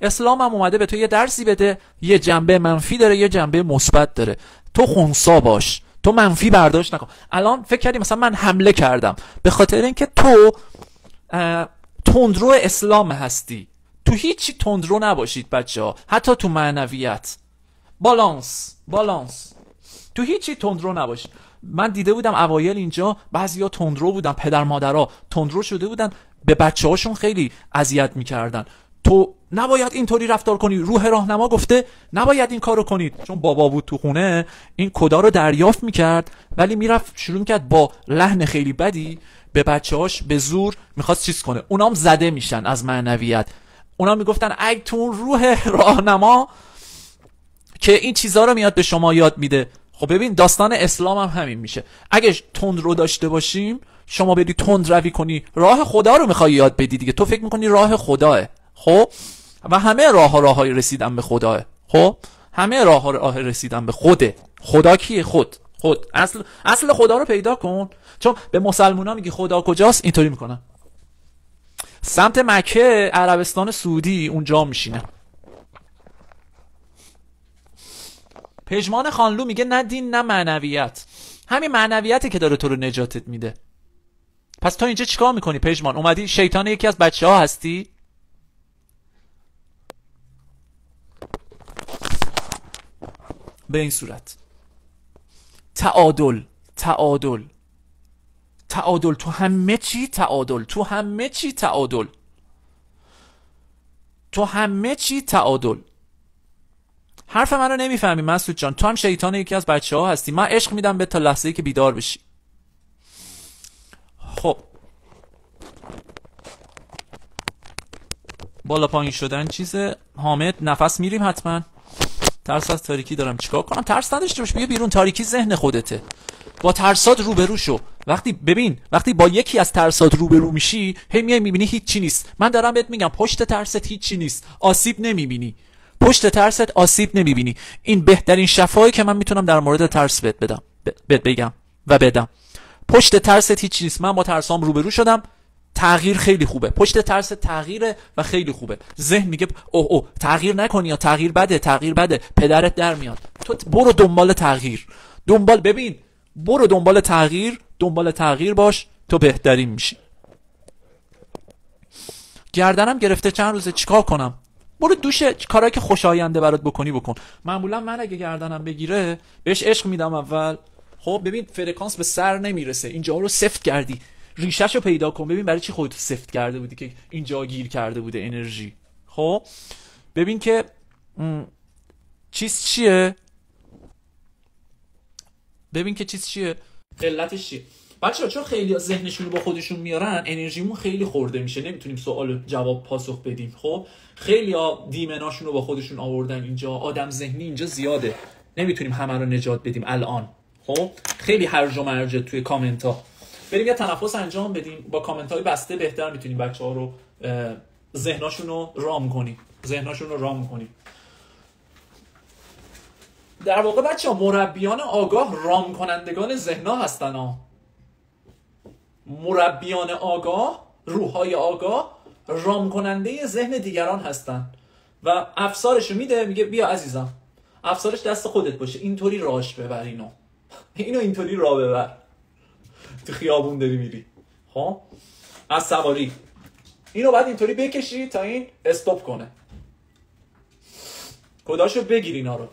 اسلام هم اومده به تو یه درسی بده، یه جنبه منفی داره، یه جنبه مثبت داره. تو خنثی باش، تو منفی برداشت نکن. الان فکر کردی مثلا من حمله کردم، به خاطر اینکه تو تندرو اسلام هستی. تو هیچی تندرو نباشید بچه‌ها، حتی تو معنویت. بالانس. تو هیچی تندرو نباشید. من دیده بودم اوایل اینجا بعضیا تندرو بودن، پدر مادرها تندرو شده بودن، به بچه‌هاشون خیلی اذیت می‌کردن. تو نباید اینطوری رفتار کنی، روح راهنما گفته نباید این کارو کنید. چون بابا بود تو خونه این کدا رو دریافت می‌کرد، ولی میرفت شروع می‌کرد با لحن خیلی بدی به بچه‌هاش به زور می‌خواست چیز کنه. اونام زده میشن از معنویت. اونا میگفتن ای تو روح راهنما که این چیزا رو میاد به شما یاد میده. خب ببین داستان اسلام هم همین میشه. اگه تند رو داشته باشیم، شما بری تند روی کنی، راه خدا رو میخوای یاد بدی دیگه. تو فکر میکنی راه خداه. خب و همه راههای رسیدن به خداه. خب همه راه رسیدن به خوده. خدا کیه؟ خود اصل خدا رو پیدا کن. چون به مسلمونا میگی خدا کجاست، اینطوری میکنن. سمت مکه، عربستان سعودی، اونجا میشینه. پژمان خانلو میگه نه دین نه معنویت. همین معنویته که داره تو رو نجاتت میده. پس تو اینجا چیکار میکنی پژمان؟ اومدی شیطان یکی از بچه‌ها هستی؟ به این صورت تعادل تو همه چی، تعادل. حرف منو نمیفهمی مسعود جان، تو هم شیطان یکی از بچه‌ها هستی. من عشق میدم به تا لحظه‌ای که بیدار بشی. خب بالا پایین شدن چیزه. حامد نفس میریم حتما. ترس از تاریکی دارم، چیکار کنم؟ ترس نداشته باش، بیا بیرون. تاریکی ذهن خودته. با ترسات روبرو شو. وقتی با یکی از ترسات روبرو میشی، هی میای میبینی هیچ چی نیست. من دارم بهت میگم پشت ترست هیچ چی نیست، آسیب نمیبینی. پشت ترست آسیب نمیبینی. این بهترین شفایی که من میتونم در مورد ترس بهت بگم و بدم. پشت ترست هیچ نیست. من با ترسام روبرو شدم. تغییر خیلی خوبه. پشت ترس تغییره و خیلی خوبه. ذهن میگه اوه تغییر نکنی یا تغییر بده، پدرت در میاد. تو برو دنبال تغییر. برو دنبال تغییر باش، تو بهترین میشی. گردنم گرفته چند روزه، چیکار کنم؟ برو دوشه، کارایی که خوشاینده برات بکن. معمولا من اگه گردنم بگیره بهش عشق میدم اول. خب ببین فرکانس به سر نمیرسه، اینجا رو سفت کردی، ریشه‌شو پیدا کن، ببین برای چی خودت سفت کرده بودی که اینجا گیر کرده بوده انرژی. خب ببین که چیز چیه، علتش چیه. بچه‌ها چون خیلی ذهنشون رو با خودشون میارن، انرژیمون خیلی خورده میشه، نمیتونیم سوال جواب پاسخ بدیم. خب خیلی‌ها دیمناشون رو با خودشون آوردن اینجا، آدم ذهنی اینجا زیاده، نمیتونیم همه رو نجات بدیم الان. خب خیلی هرج و مرج توی کامنت ها. بریم یه تنفس انجام بدیم، با کامنت های بسته بهتر میتونیم بچه‌ها رو ذهناشون رو رام کنیم. در واقع بچه‌ها مربیان آگاه رام کنندگان ذهن‌ها هستن ها. مربیان آگاه، روح‌های آگاه رام کننده ذهن دیگران هستن و افسارشو میده، میگه بیا عزیزم، افسارش دست خودت باشه، اینطوری راهش ببر، اینو اینطوری راه ببر. تو خیابون داری میری، خب از سواری اینو بعد اینطوری بکشی تا این استاپ کنه، کداشو بگیر. اینا رو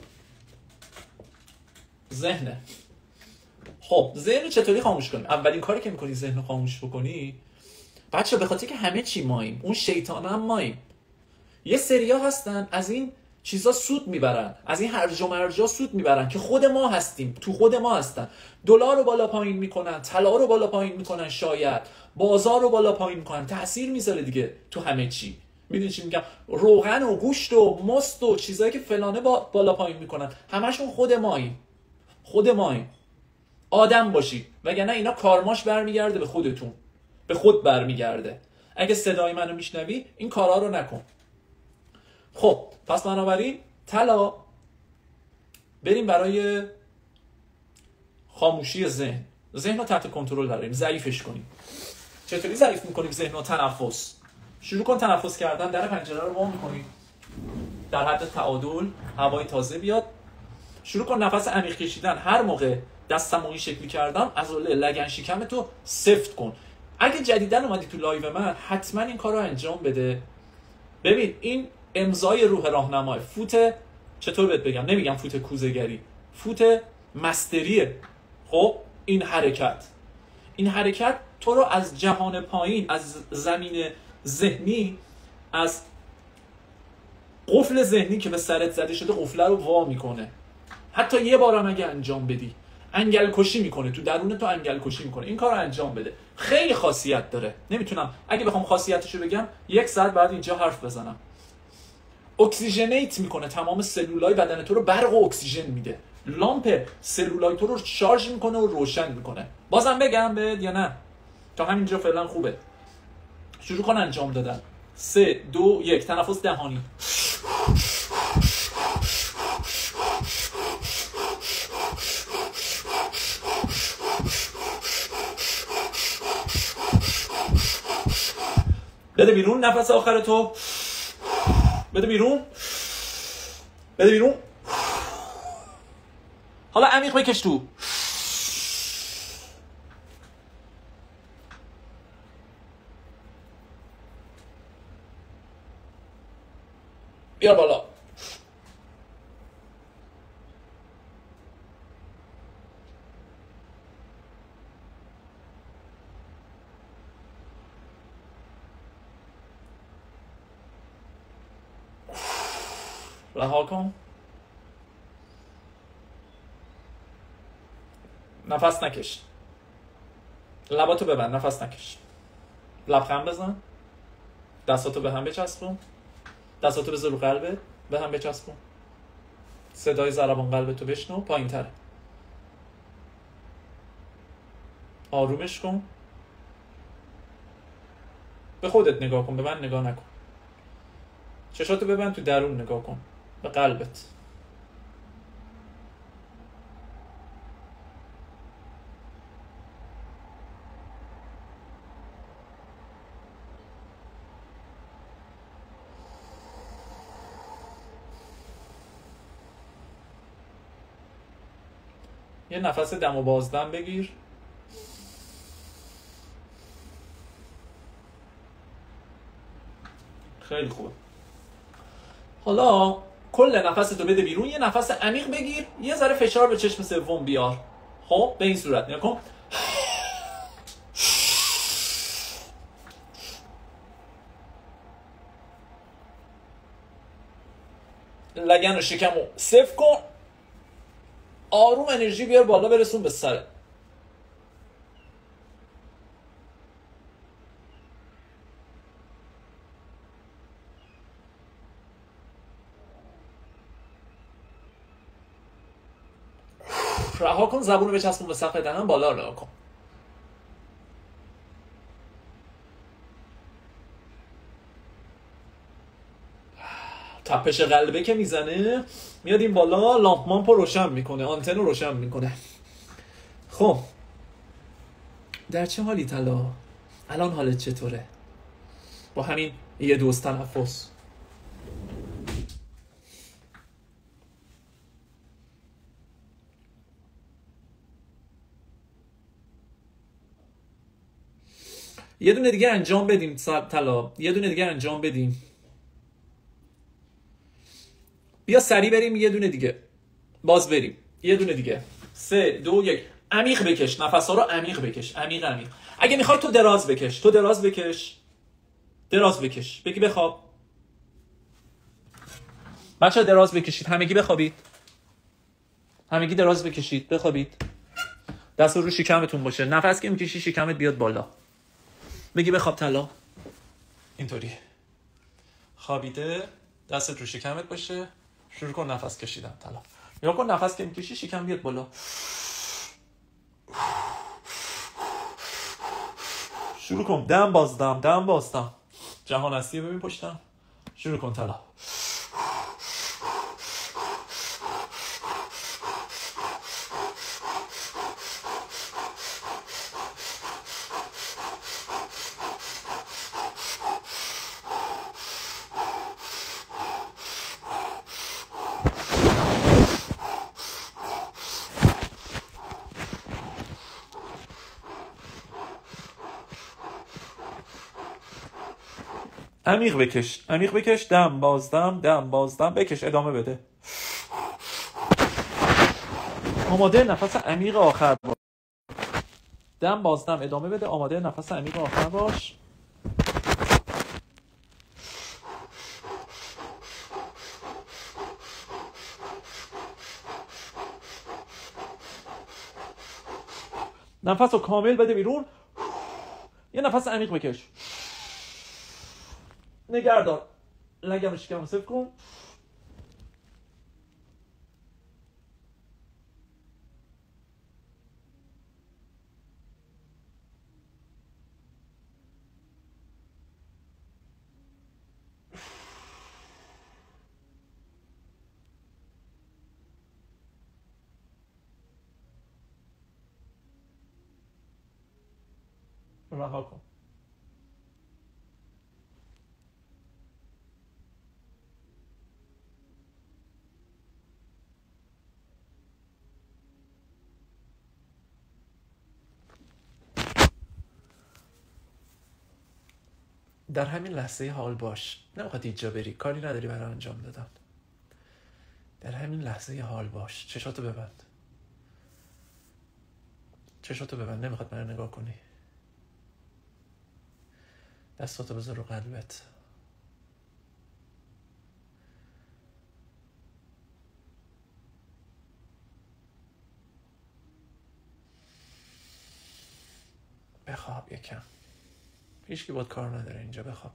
ذهنه. خب ذهن رو چطوری خاموش کنیم؟ اولین کاری که میکنی ذهن رو خاموش بکنی بچه، به خاطر که همه چی ماییم، اون شیطان هم ماییم. یه سریا هستن از این چیزا سود میبرن، از این هرج و مرجا سود میبرن که خود ما هستیم، تو خود ما هستن. دلار رو بالا پایین میکنن، طلا رو بالا پایین میکنن، شاید بازار رو بالا پایین میکنن، تاثیر میذاره دیگه تو همه چی. میدونی چی میگم؟ روغن و گوشت و ماست و چیزایی که فلانه بالا پایین میکنن، همشون خود ماییم. آدم باشی، وگرنه اینا کارماش برمیگرده به خودتون، به خود برمیگرده. اگه صدای منو میشنوی این کارا رو نکن. خب پس بنابراین طلا، بریم برای خاموشی ذهن رو تحت کنترل داریم، ضعیفش کنیم. چطوری ضعیف میکنیم ذهن رو؟ تنفس. شروع کن تنفس کردن، در پنجره رو وا میکنی در حد تعادل، هوای تازه بیاد. شروع کن نفس عمیق کشیدن. هر موقع دستمو این شکلی کردم، عضله لگن شکمتو سفت کن. اگه جدیدن اومدی تو لایو من، حتما این کارو انجام بده. ببین این امضای روح راهنمای، فوت، چطور بهت بگم، نمیگم فوت کوزه‌گری، فوت مستریه. خب این حرکت تو رو از جهان پایین، از زمین ذهنی، از قفل ذهنی که به سرت زده شده، قفله رو وا میکنه. حتی یه بارم اگه انجام بدی، انگل کشی میکنه، تو درون تو انگل کشی میکنه. این کار رو انجام بده، خیلی خاصیت داره. نمیتونم اگه بخوام خاصیتشو بگم 1 ساعت بعد اینجا حرف بزنم. اکسیژنیت میکنه تمام سلولای بدن تو رو، برق و اکسیژن میده. لامپ سلولای تو رو شارژ میکنه و روشن میکنه. بازم بگم بهت یا نه؟ تا همینجا فعلا خوبه. شروع کن انجام دادن. 3 2 1 تنفس دهانی. بده بیرون نفس آخر تو. بده بیرون. حالا عمیق بکش تو. بیار بالا. رها کن. نفس نکش. لباتو ببند، نفس نکش. لبخند بزن. دستاتو به هم بچسبون. دستاتو بذار رو قلبت، به هم بچسبون. صدای ضربان قلبتو بشنو، پایین تره. آرومش کن. به خودت نگاه کن، به من نگاه نکن. چشاتو ببند، تو درون نگاه کن. به قلبت. یه نفس دم و بازدم بگیر. خیلی خوب. حالا کل نفستو بده بیرون، یه نفس عمیق بگیر، یه ذره فشار به چشم سوم بیار. خب به این صورت نگاه کن. لگن و شکمو صفر کن، آروم انرژی بیار بالا، برسون به سرت. رها کن، زبونو بچسبون به سقف دهن، بالا رها کن. تپش قلبه که میزنه میاد این بالا، لامپ مامپو روشن میکنه، آنتن رو روشن میکنه. خب در چه حالی طلا؟ الان حالت چطوره؟ با همین یه دوست تنفس. یه دونه دیگه انجام بدیم طلا، یه دونه دیگه انجام بدیم. بیا سریع بریم، یه دونه دیگه باز بریم، یه دونه دیگه. 3 2 1. عمیق بکش، نفس‌ها رو عمیق بکش، عمیق عمیق. اگه میخوای تو دراز بکش، تو دراز بکش، دراز بکش، بگی بخواب. بچه دراز بکشید، همگی بخوابید، همگی دراز بکشید بخوابید. دست رو شکمتون باشه، نفس که میکشی شکمت بیاد بالا، بگی بخواب طلا. اینطوری خوابیده، دستت رو شکمت باشه، شروع کن نفس کشیدن طلا. یا کن نفس که میکشی شکم بیاد بالا، شروع کن. دم بازدم، دم بازدم. جهان هستی ببین پشتم. شروع کن طلا. عمیق بکش، عمیق بکش، دم بازدم، دم بازدم، بکش، ادامه بده. آماده نفس عمیق آخر باش. دم بازدم، ادامه بده، آماده نفس عمیق آخر باش. نفس رو کامل بده بیرون. یه نفس عمیق بکش، نگردار، لگم رو شکم صفر کن. رها کن. در همین لحظه حال باش، نمیخواد هیچ جا بری، کاری نداری برای انجام دادن. در همین لحظه حال باش، چشاتو ببند، چشاتو ببند، نمیخواد من نگاه کنی. دستاتو بذار رو قلبت. بخواب یکم، هیچ کی باید کار نداره اینجا، بخواب.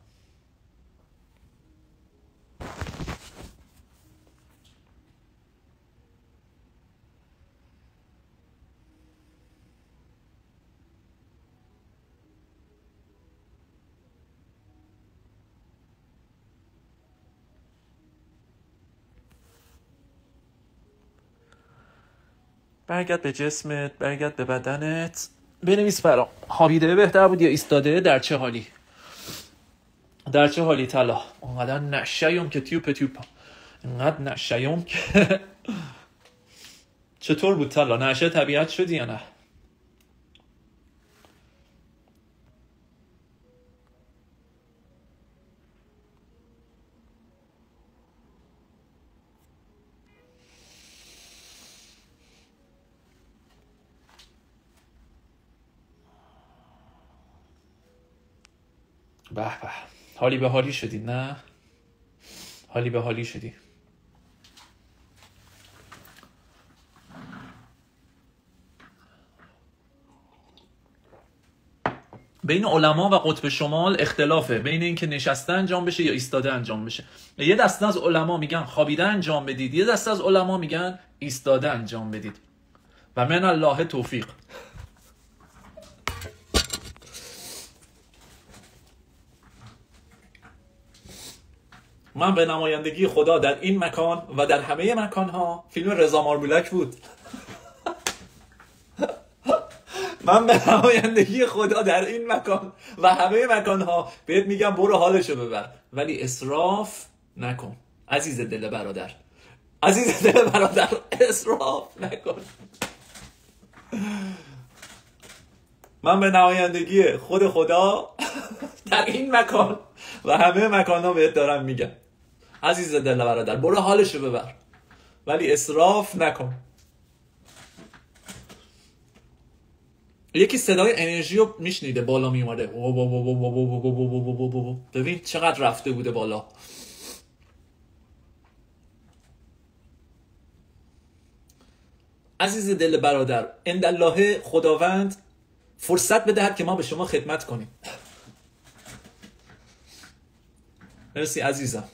برگرد به جسمت، برگرد به بدنت. بنویس برام خوابیده بهتر بود یا ایستاده؟ در چه حالی؟ در چه حالی طلا؟ اونقدر نشیم که تیوپا اینقدر نشیم که چطور بود طلا؟ نشه طبیعت شدی یا نه؟ به به، حالی به حالی شدی نه؟ حالی به حالی شدی. بین علما و قطب شمال اختلافه بین اینکه نشسته انجام بشه یا ایستاده انجام بشه. یه دسته از علما میگن خوابیده انجام بدید، یه دسته از علما میگن ایستاده انجام بدید. و من الله توفیق. من به نمایندگی خدا در این مکان و در همه مکانها، فیلم رضا مارمولک بود. من به نمایندگی خدا در این مکان و همه مکانها بهت میگم برو حالشو ببر، ولی اسراف نکن عزیز دل برادر. عزیز دل برادر، اسراف نکن. من به نمایندگی خود خدا در این مکان و همه مکانها بهت دارم میگم عزیز دل برادر برو حالشو ببر، ولی اسراف نکن. یکی صدای انرژی رو میشنیده بالا میومده، ببین چقدر رفته بوده بالا. عزیز دل برادر، اندالله خداوند فرصت بدهد که ما به شما خدمت کنیم. مرسی عزیزم.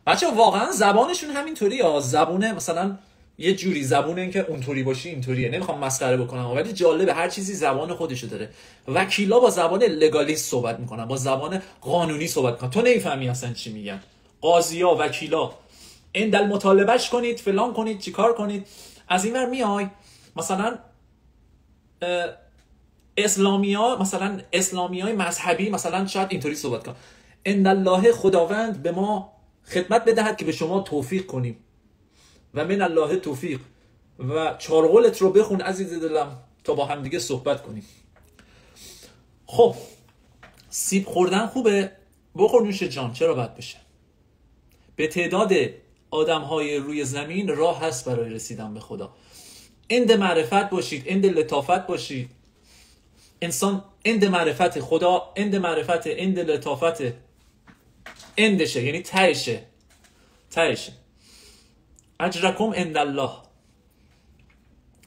بچه واقعا زبانشون همینطوری ها، زبونه مثلا یه جوری زبونه این که اونطوری باشی اینطوریه. نمیخوام مسخره بکنم ولی جالبه، هر چیزی زبان خودشو داره. وکیلا با زبان لگالیست صحبت میکنن، با زبان قانونی صحبت میکنن، تو نمیفهمی اصلا چی میگن. قاضیا، وکیلا اندل مطالبهش کنید، فلان کنید، چیکار کنید. از این ور میای مثلا اسلامیای مذهبی مثلا شاید اینطوری صحبت کن، ان الله خداوند به ما خدمت بدهد که به شما توفیق کنیم و من الله توفیق. و چارقولت رو بخون عزیز دلم تا با هم دیگه صحبت کنیم. خب سیب خوردن خوبه، بخور نوش جان، چرا بد بشه؟ به تعداد آدم‌های روی زمین راه هست برای رسیدن به خدا. اند معرفت باشید، اند لطافت باشید. انسان اند معرفت خدا، اند معرفت، اند لطافت، اندشه یعنی تهشه. اجرکم عند الله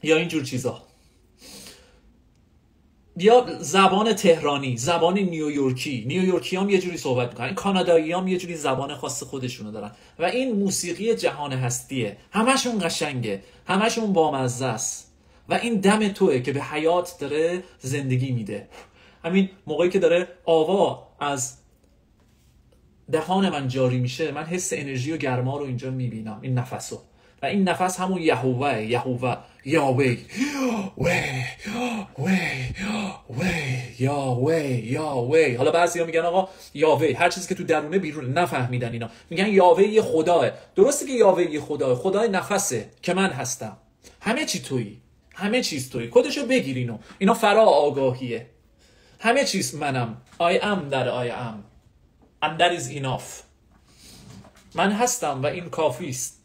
یا اینجور چیزا. یا زبان تهرانی، زبان نیویورکی هم یه جوری صحبت میکنن، کانادایی هم یه جوری زبان خاص خودشونو دارن. و این موسیقی جهان هستیه، همشون قشنگه، همشون بامزه است و این دم توئه که به حیات داره زندگی میده. همین موقعی که داره آوا از دهان من جاری میشه، من حس انرژی و گرما رو اینجا میبینم، این نفسو. و این نفس همون یهوه یاوه. حالا بعضیا میگن آقا یاوه هر چیزی که تو درونه بیرونه، نفهمیدن اینا. میگن یاوه یه خداه. درسته که یاوه یه خداه، خدای نفسه که من هستم. همه چی تویی، همه چیز تویی. کدشو بگیر. اینا فرا آگاهیه. همه چیز منم. I am that I am and that is enough. من هستم و این کافی است.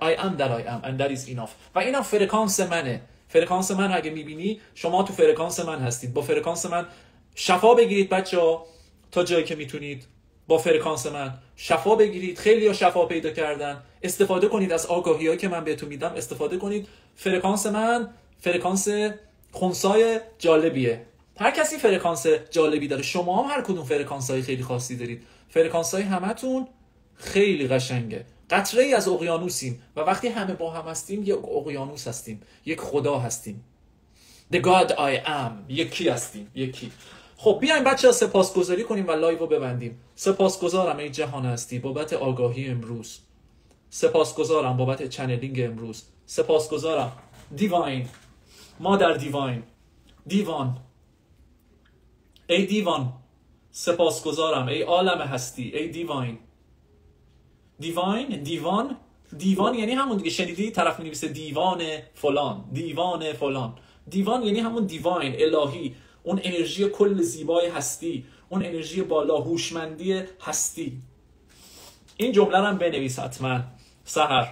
I am that I am and that is enough. و اینم فرکانس منه. فرکانس من اگه میبینی شما تو فرکانس من هستید. با فرکانس من شفا بگیرید بچه‌ها تا جایی که میتونید. با فرکانس من شفا بگیرید. خیلی ها شفا پیدا کردن. استفاده کنید از آگاهی‌هایی که من بهتون میدم. استفاده کنید. فرکانس من فرکانس خنثای جالبیه. هر کسی فرکانس جالبی داره. شما هم هر کدوم فرکانس‌های خیلی خاصی دارید. فرکانس‌های همتون خیلی قشنگه. قطره ای از اقیانوسیم و وقتی همه با هم هستیم یک اقیانوس هستیم، یک خدا هستیم. The God I am. یکی هستیم، یکی. خب بیایم بچه‌ها سپاسگزاری کنیم و لایو رو ببندیم. سپاسگزارم ای جهان هستی بابت آگاهی امروز. سپاسگزارم بابت چنلینگ امروز. سپاسگزارم. دیواین، مادر دیواین، دیوان، ای دیوان سپاسگزارم. ای عالم هستی، ای دیواین. دیواین، دیوان، دیوان یعنی همون دیگه، شنیدی طرف می‌نویسه دیوان فلان، دیوان فلان. دیوان یعنی همون دیواین، الهی، اون انرژی کل زیبای هستی، اون انرژی بالا، هوشمندی هستی. این جمله رو هم بنویس حتما سحر.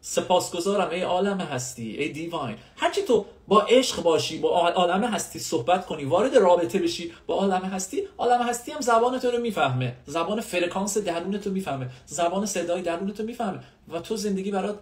سپاسگزارم ای عالم هستی، ای دیواین. هرچی تو با عشق باشی، با عالم هستی صحبت کنی، وارد رابطه بشی با عالم هستی، عالم هستی هم زبان تو رو میفهمه، زبان فرکانس درون تو میفهمه، زبان صدای درون تو میفهمه و تو زندگی برات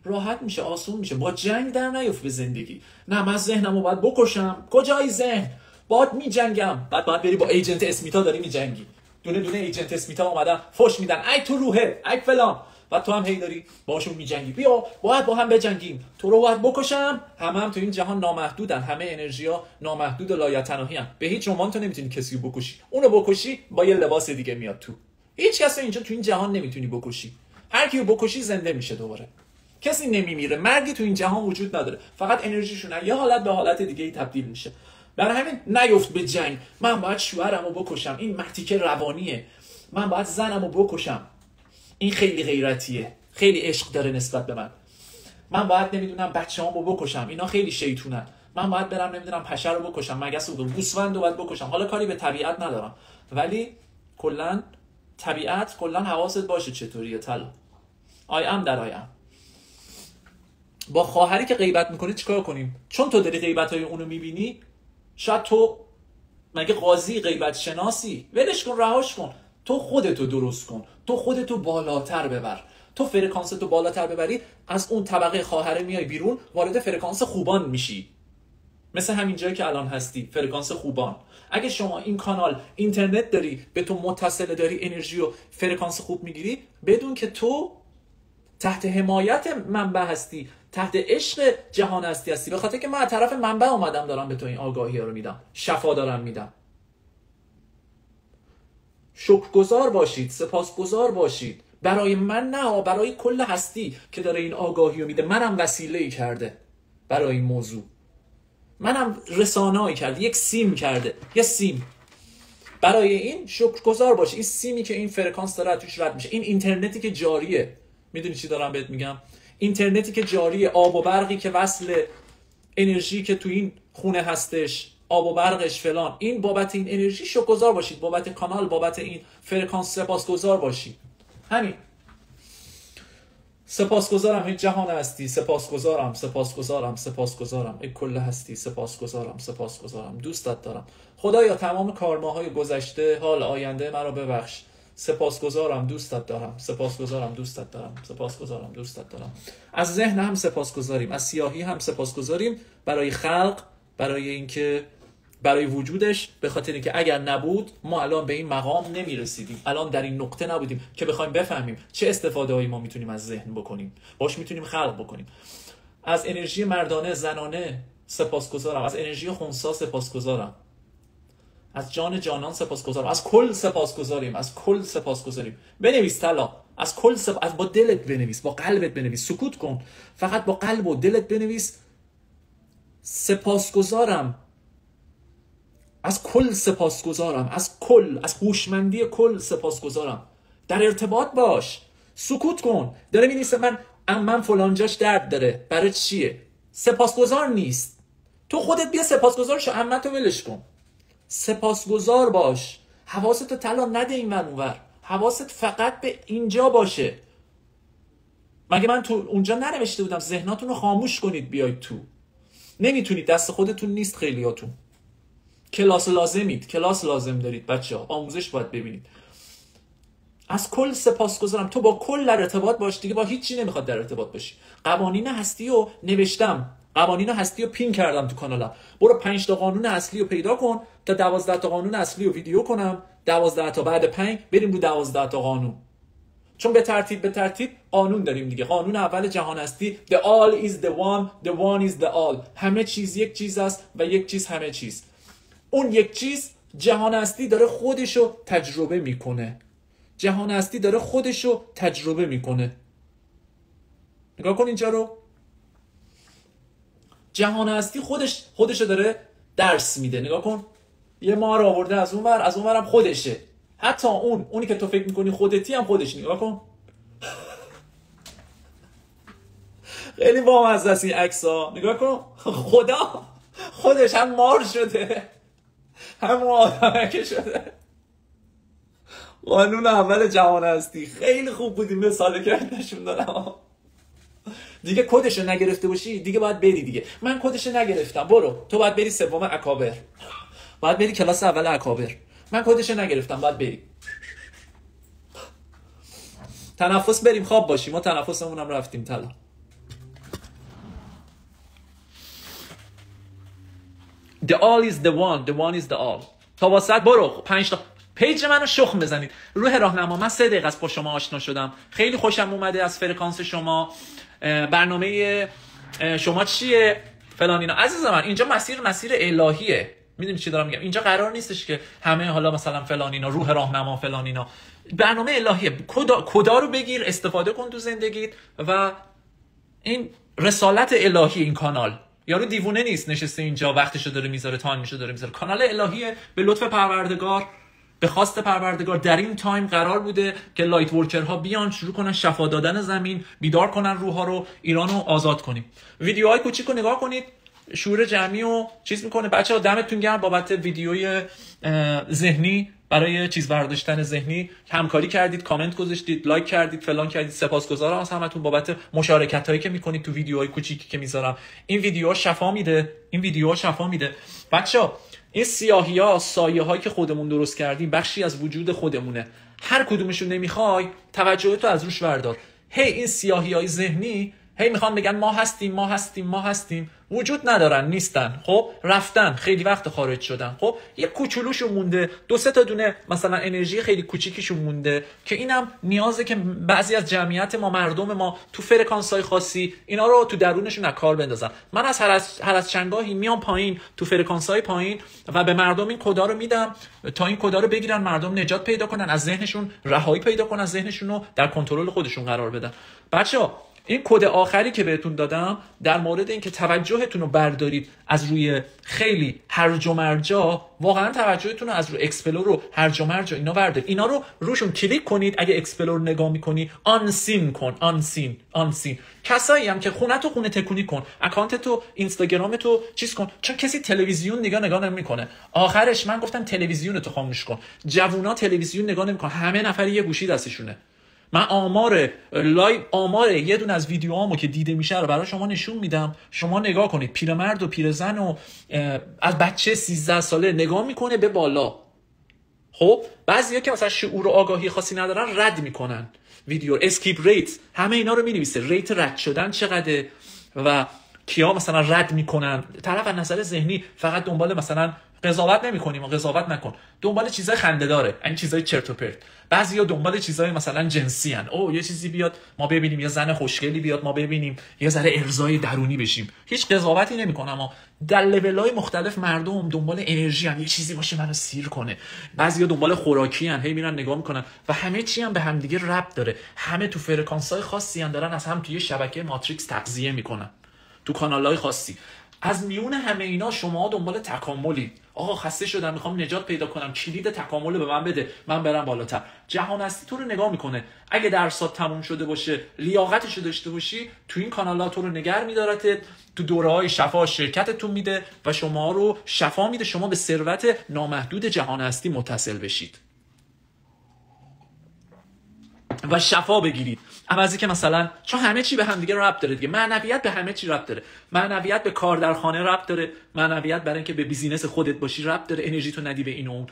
راحت میشه، آسون میشه. با جنگ در نیفت به زندگی. نه من ذهنمو باید بکشم. کجای ذهن؟ باید میجنگم. بعد بری با ایجنت اسمیتا داری میجنگی. دونه دونه ایجنت اسمیتا اومدن فوش میدن، ای تو روحه، ای فلان. و تو هم هی داری باشون میجنگی. بیا باید با هم بجنگیم. تو رو باید بکشم. هم تو این جهان نامحدودن. همه انرژی‌ها نامحدود و لایتناهی ان. به هیچ عنوان تو نمیتونی کسی رو بکشی. اونو بکشی با یه لباس دیگه میاد تو. هیچ کس اینجا تو این جهان نمیتونی بکشی. هر کیو بکشی زنده میشه دوباره. کسی نمیمیره. مرگی تو این جهان وجود نداره. فقط انرژیشون یه حالت به حالت دیگه ای تبدیل میشه. برای همین نیفت به جنگ. من باید شوهرمو بکشم. این مرتیکه روانیه. من باید زنمو بکشم. این خیلی غیرتیه. خیلی عشق داره نسبت به من. من باید نمیدونم بچه‌هامو بکشم. اینا خیلی شیطونن. من باید برم نمیدونم پشه رو بکشم. مگس رو گوسفندو باید بکشم. حالا کاری به طبیعت ندارم. ولی کلا طبیعت کلا حواست باشه چطوریه طلا. آی ام در آی ام. با خواهری که غیبت میکنه چیکار کنیم؟ چون تو داری غیبت‌های اونو میبینی، شاید تو مگه قاضی غیبت شناسی؟ ولش کن، رهاش کن. تو خودتو درست کن. تو خودتو بالاتر ببر. تو فرکانستو بالاتر ببری، از اون طبقه خواهره میای بیرون، وارد فرکانس خوبان میشی. مثل همین جایی که الان هستی، فرکانس خوبان. اگه شما این کانال اینترنت داری، به تو متصل، داری انرژی و فرکانس خوب میگیری، بدون که تو تحت حمایت منبع هستی، تحت عشق جهان هستی. به خاطر که من از طرف منبع اومدم دارم به تو این آگاهی رو میدم، شفا دارم میدم. شکرگزار باشید، سپاسگزار باشید. برای من نه، برای کل هستی که داره این آگاهی رو میده. منم وسیله‌ای کرده برای این موضوع. منم رسانه‌ای کرده، یک سیم کرده، یه سیم. برای این شکرگزار باشید. این سیمی که این فرکانس داره توش رد میشه. این اینترنتی که جاریه. میدونی چی دارم بهت میگم؟ اینترنتی که جاریه، آب و برقی که وصل، انرژی که تو این خونه هستش، آب و برقش فلان. این بابت این انرژی شکرگزار باشید. بابت کانال، بابت این فرکانس سپاسگزار باشید. همین. سپاسگزارم ای جهان هستی، سپاسگزارم، سپاسگزارم، سپاسگزارم ای کل هستی، سپاسگزارم، سپاسگزارم. دوستت دارم خدایا. تمام کارماهای گذشته، حال آینده مرا ببخش. سپاسگزارم، دوستت دارم، سپاسگزارم، دوستت دارم، سپاسگزارم، دوستت دارم. از ذهن هم سپاسگزاریم، از سیاهی هم سپاسگزاریم برای خلق، برای اینکه برای وجودش، به خاطر اینکه اگر نبود ما الان به این مقام نمیرسیدیم، الان در این نقطه نبودیم که بخوایم بفهمیم چه استفاده هایی ما میتونیم از ذهن بکنیم، باش میتونیم خلق بکنیم. از انرژی مردانه، زنانه سپاسگزارم، از انرژی خنثی سپاسگزارم، از جان جانان سپاسگزارم، از کل سپاسگزاریم، از کل سپاسگزاریم. بنویس طلا، از کل از با دلت بنویس، با قلبت بنویس، سکوت کن، فقط با قلب و دلت بنویس. سپاسگزارم، از کل سپاسگزارم، از کل، از هوشمندی کل سپاسگزارم. در ارتباط باش، سکوت کن. داره می‌نویسه من فلان جاش درد داره. برای چیه؟ سپاسگزار نیست. تو خودت بیا سپاسگزار شو، عمتو ولش کن. سپاسگزار باش. حواستو طلا نده این ور اونور. حواست فقط به اینجا باشه. مگه من تو اونجا ننوشته بودم ذهناتون رو خاموش کنید بیاید تو؟ نمیتونید، دست خودتون نیست. خیلیاتون کلاس لازمید، کلاس لازم دارید بچه‌ها، آموزش باید ببینید. از کل سپاسگزارم. تو با کل در ارتباط باش، دیگه با هیچ چی نمیخواد در ارتباط باشی. قوانین هستی رو نوشتم، قوانین هستی رو پین کردم تو کانالم. برو 5 تا قانون اصلی رو پیدا کن تا 12 تا قانون اصلی رو ویدیو کنم. 12 تا بعد 5 بریم رو 12 تا قانون. چون به ترتیب قانون داریم دیگه. قانون اول جهان هستی the all is the one, the one is the all. همه چیز یک چیز است و یک چیز همه چیز. اون یک چیز جهان هستی داره خودشو تجربه میکنه. جهان هستی داره خودشو تجربه میکنه. نگاه کن اینجا رو، جهان هستی خودشو داره درس میده. نگاه کن، یه مار آورده از اون ور، از اون ورم خودشه. حتی اونی که تو فکر میکنی خودتی هم خودش. نگاه کن، خیلی بامزه است این عکس‌ها. نگاه کن، خدا خودش هم مار شده هم آدمک شده. قانون اول جهان هستی. خیلی خوب بود این مثاله که نشون دادم. دیگه کدشو نگرفته باشی دیگه باید بری دیگه. من کدشو نگرفتم، برو تو باید بری سوم اکابر، باید بری کلاس اول اکابر. من کدشو نگرفتم، باید بری. تنفس بریم خواب باشیم. ما تنفسمون هم رفتیم طلا. The all is the one, the one is the all. تا واسط برو 5 تا پیج منو شخم بزنید. روح راهنما، من 3 دقیقه از با شما آشنا شدم. خیلی خوشم اومده از فرکانس شما. برنامه شما چیه فلان اینا. عزیز من اینجا مسیر الهیه. میدونی چی دارم میگم؟ اینجا قرار نیستش که همه حالا مثلا فلان اینا، روح راهنما فلان اینا. برنامه الهیه. کدا رو بگیر، استفاده کن تو زندگیت و این رسالت الهی. این کانال یارو دیوونه نیست نشسته اینجا وقتشو داره میذاره، تایمشو داره میذاره. کانال الهیه، به لطف پروردگار، به خواست پروردگار در این تایم قرار بوده که لایت ورکرها بیان شروع کنن شفا دادن زمین، بیدار کنن روح‌ها رو، ایرانو آزاد کنیم. ویدیوهای کوچیکو نگاه کنید، شعور جمعی و چیز میکنه. بچه‌ها دمتون گرم بابت ویدیوی ذهنی برای چیز برداشتن ذهنی. همکاری کردید، کامنت گذاشتید، لایک کردید، فلان کردید. سپاسگزارم از همتون بابت مشارکتایی که میکنید تو ویدیوهای کوچیکی که میذارم. این ویدیوها شفا میده، این ویدیوها شفا میده. بچه‌ها این سیاهی‌ها، سایه‌هایی که خودمون درست کردیم بخشی از وجود خودمونه. هر کدومشون نمیخوای توجهتو از روش بردار. این سیاهی‌های ذهنی میخوان بگن ما هستیم، ما هستیم، ما هستیم. وجود ندارن، نیستن. خب رفتن، خیلی وقت خارج شدن. خب یه کوچولوشون مونده، 2-3 تا دونه مثلا انرژی خیلی کوچیکیشون مونده که اینم نیازه که بعضی از جمعیت ما، مردم ما تو فرکانس‌های خاصی اینا رو تو درونشون از کار بندازن. من از هر از چنگاهی میام پایین تو فرکانس‌های پایین و به مردم این کدا رو میدم تا این کدا رو بگیرن، مردم نجات پیدا کنن از ذهنشون، رهایی پیدا کنن، ذهنشون رو در کنترل خودشون قرار بدن. بچه‌ها این کد آخری که بهتون دادم در مورد اینکه توجهتون رو بردارید از روی خیلی هرج و مرجا، واقعا توجهتون رو از روی اکسپلور رو هرج و مرجا اینا بردارید. اینا رو روشون کلیک کنید. اگه اکسپلور نگاه میکنی آنسین کن، آنسین. کسایی هم که خونه تکونی کن، اکانت تو اینستاگرام تو چیز کن، چون کسی تلویزیون نگاه نمیکنه. آخرش من گفتم تلویزیون تو خاموش کن. جوونا تلویزیون نگاه نمیکنن، همه نفر یه گوشی دستشونه. من آمار یه دونه از ویدیوهامو که دیده میشه رو برای شما نشون میدم. شما نگاه کنید، پیرمرد و پیرزن و از بچه 13 ساله نگاه میکنه به بالا. خب بعضیا که مثلا شعور و آگاهی خاصی ندارن رد میکنن ویدیو. اسکیپ ریت، همه اینا رو مینویسه، ریت رد شدن چقدره و کیا مثلا رد میکنن. طرف از نظر ذهنی فقط دنبال مثلا قضاوت نمی‌کنیم، قضاوت نکن، دنبال چیزای خنده‌داره، این چیزای چرت و پرت. بعضیا دنبال چیزای مثلا جنسی ان، یه چیزی بیاد ما ببینیم، یه زن خوشگلی بیاد ما ببینیم، یه ذره ارضای درونی بشیم. هیچ قضاوتی نمی‌کنم، اما در لول‌های مختلف مردم دنبال انرژی ان، یه چیزی باشه منو سیر کنه. بعضیا دنبال خوراکی ان، میرن نگاه میکنن و همه چی هم به هم دیگه ربط داره. همه تو فرکانس‌های خاصی ان، دارن از هم توی شبکه ماتریکس تغذیه میکنن تو کانال‌های خاصی. از میون همه اینا شما دنبال تکاملی. خسته شدم، میخوام نجات پیدا کنم، کلید تکامل به من بده، من برم بالاتر. جهان هستی تو رو نگاه میکنه. اگه درسات تموم شده باشه، لیاقتشو داشته باشی، تو این کانال‌ها تو رو نگه می‌دارت، تو دوره‌های شفا شرکتتون میده و شما رو شفا میده، شما به ثروت نامحدود جهان هستی متصل بشید و شفا بگیرید. عوضی که مثلا چون همه چی به هم دیگه ربط داره دیگه. معنویت به همه چی ربط داره. معنویت به کار در خانه ربط داره. معنویت برای اینکه به بیزینس خودت باشی ربط داره، انرژی تو ندی به این و اون.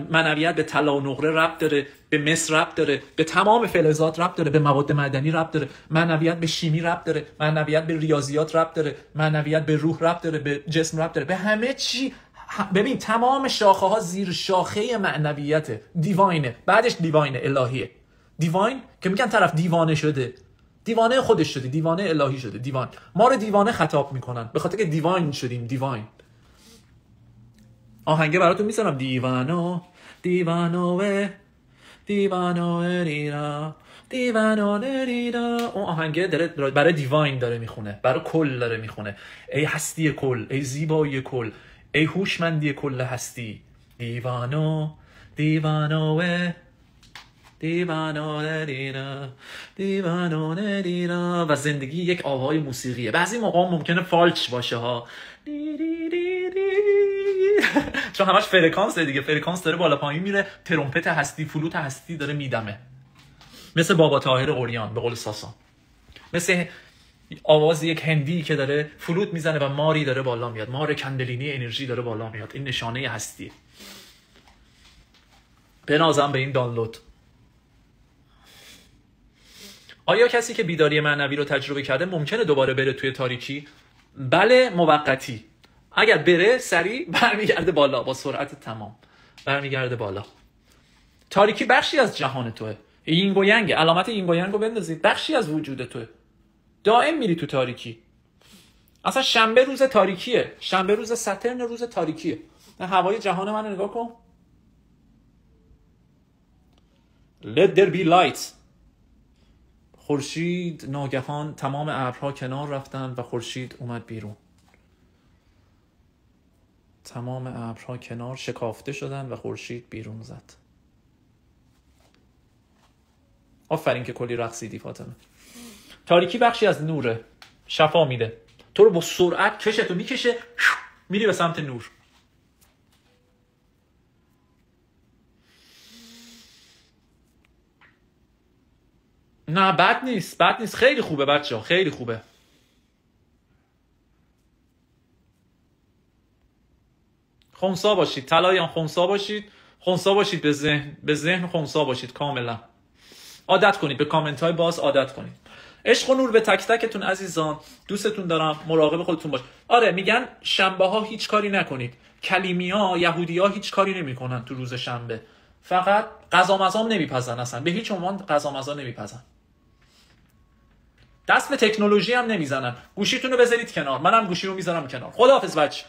معنویت به طلا و نقره ربط داره، به مس ربط داره، به تمام فلزات ربط داره، به مواد معدنی ربط داره. معنویت به شیمی ربط داره، معنویت به ریاضیات ربط داره، معنویت به روح ربط داره، به جسم ربط داره، به همه چی. ببین تمام شاخه ها زیر شاخه معنویته، دیواینه، بعدش دیواینه، الهیه. دیواین که میگن طرف دیوانه شده، دیوانه خودش شده، دیوانه الهی شده. دیوان ما رو دیوانه خطاب میکنن به خاطر که دیواین شدیم. دیواین آهنگه براتون میذارم، دیوانو دیوانه ریرا دیوانه ریرا. اون آهنگه داره برای دیواین داره میخونه، برای کل داره میخونه. ای هستی کل، ای زیبایی کل، ای هوشمندی کل هستی. دیوانو دیوانوه دیوانه ریرا دیوانه ریرا. و زندگی یک آوای موسیقیه. بعضی موقع ممکنه فالچ باشه ها، چون همش فرکانس دیگه، فرکانس داره بالا پایین میره، ترومپت هستی، فلوت هستی داره میدمه، مثل بابا طاهر اوریان به قول ساسان، مثل آواز یک هندی که داره فلوت میزنه و ماری داره بالا میاد، مار کندلینی انرژی داره بالا میاد. این نشانه هستی. بنازم به این دانلود. آیا کسی که بیداری معنوی رو تجربه کرده ممکنه دوباره بره توی تاریکی؟ بله، موقتی. اگر بره سریع برمیگرده بالا، با سرعت تمام برمیگرده بالا. تاریکی بخشی از جهان توه. یینگ و ینگ، علامت یینگ و ینگ رو بندازید، بخشی از وجود توه. دائم میری تو تاریکی. اصلا شنبه روز تاریکیه، شنبه روز ساترن روز تاریکیه. هوای جهان من نگاه کن. Let there be light. خورشید ناگهان تمام ابرها کنار رفتن و خورشید اومد بیرون. تمام ابرها کنار شکافته شدن و خورشید بیرون زد. آفرین که کلی رقصیدی فاطمه. تاریکی بخشی از نوره، شفا میده، تو رو با سرعت کشتو میکشه، میری به سمت نور. نه بد نیست، بد نیست، خیلی خوبه بچه ها، خیلی خوبه. خونسا باشید، طلایان خونسا باشید، خونسا باشید به ذهن خونسا باشید کاملا. عادت کنید، به کامنت های باز عادت کنید. عشق و نور به تک تکتون عزیزان، دوستتون دارم، مراقب خودتون باش. آره میگن شنبه ها هیچ کاری نکنید. کلیمیا یهودیا هیچ کاری نمیکنن تو روز شنبه، فقط غذا مزام نمیپزن، اصلا به هیچ عنوان غذا مزا نمیپزن، دست به تکنولوژی هم نمیزنن. گوشیتون رو بذارید کنار، منم گوشی رو میذارم کنار. خداحافظ بچه.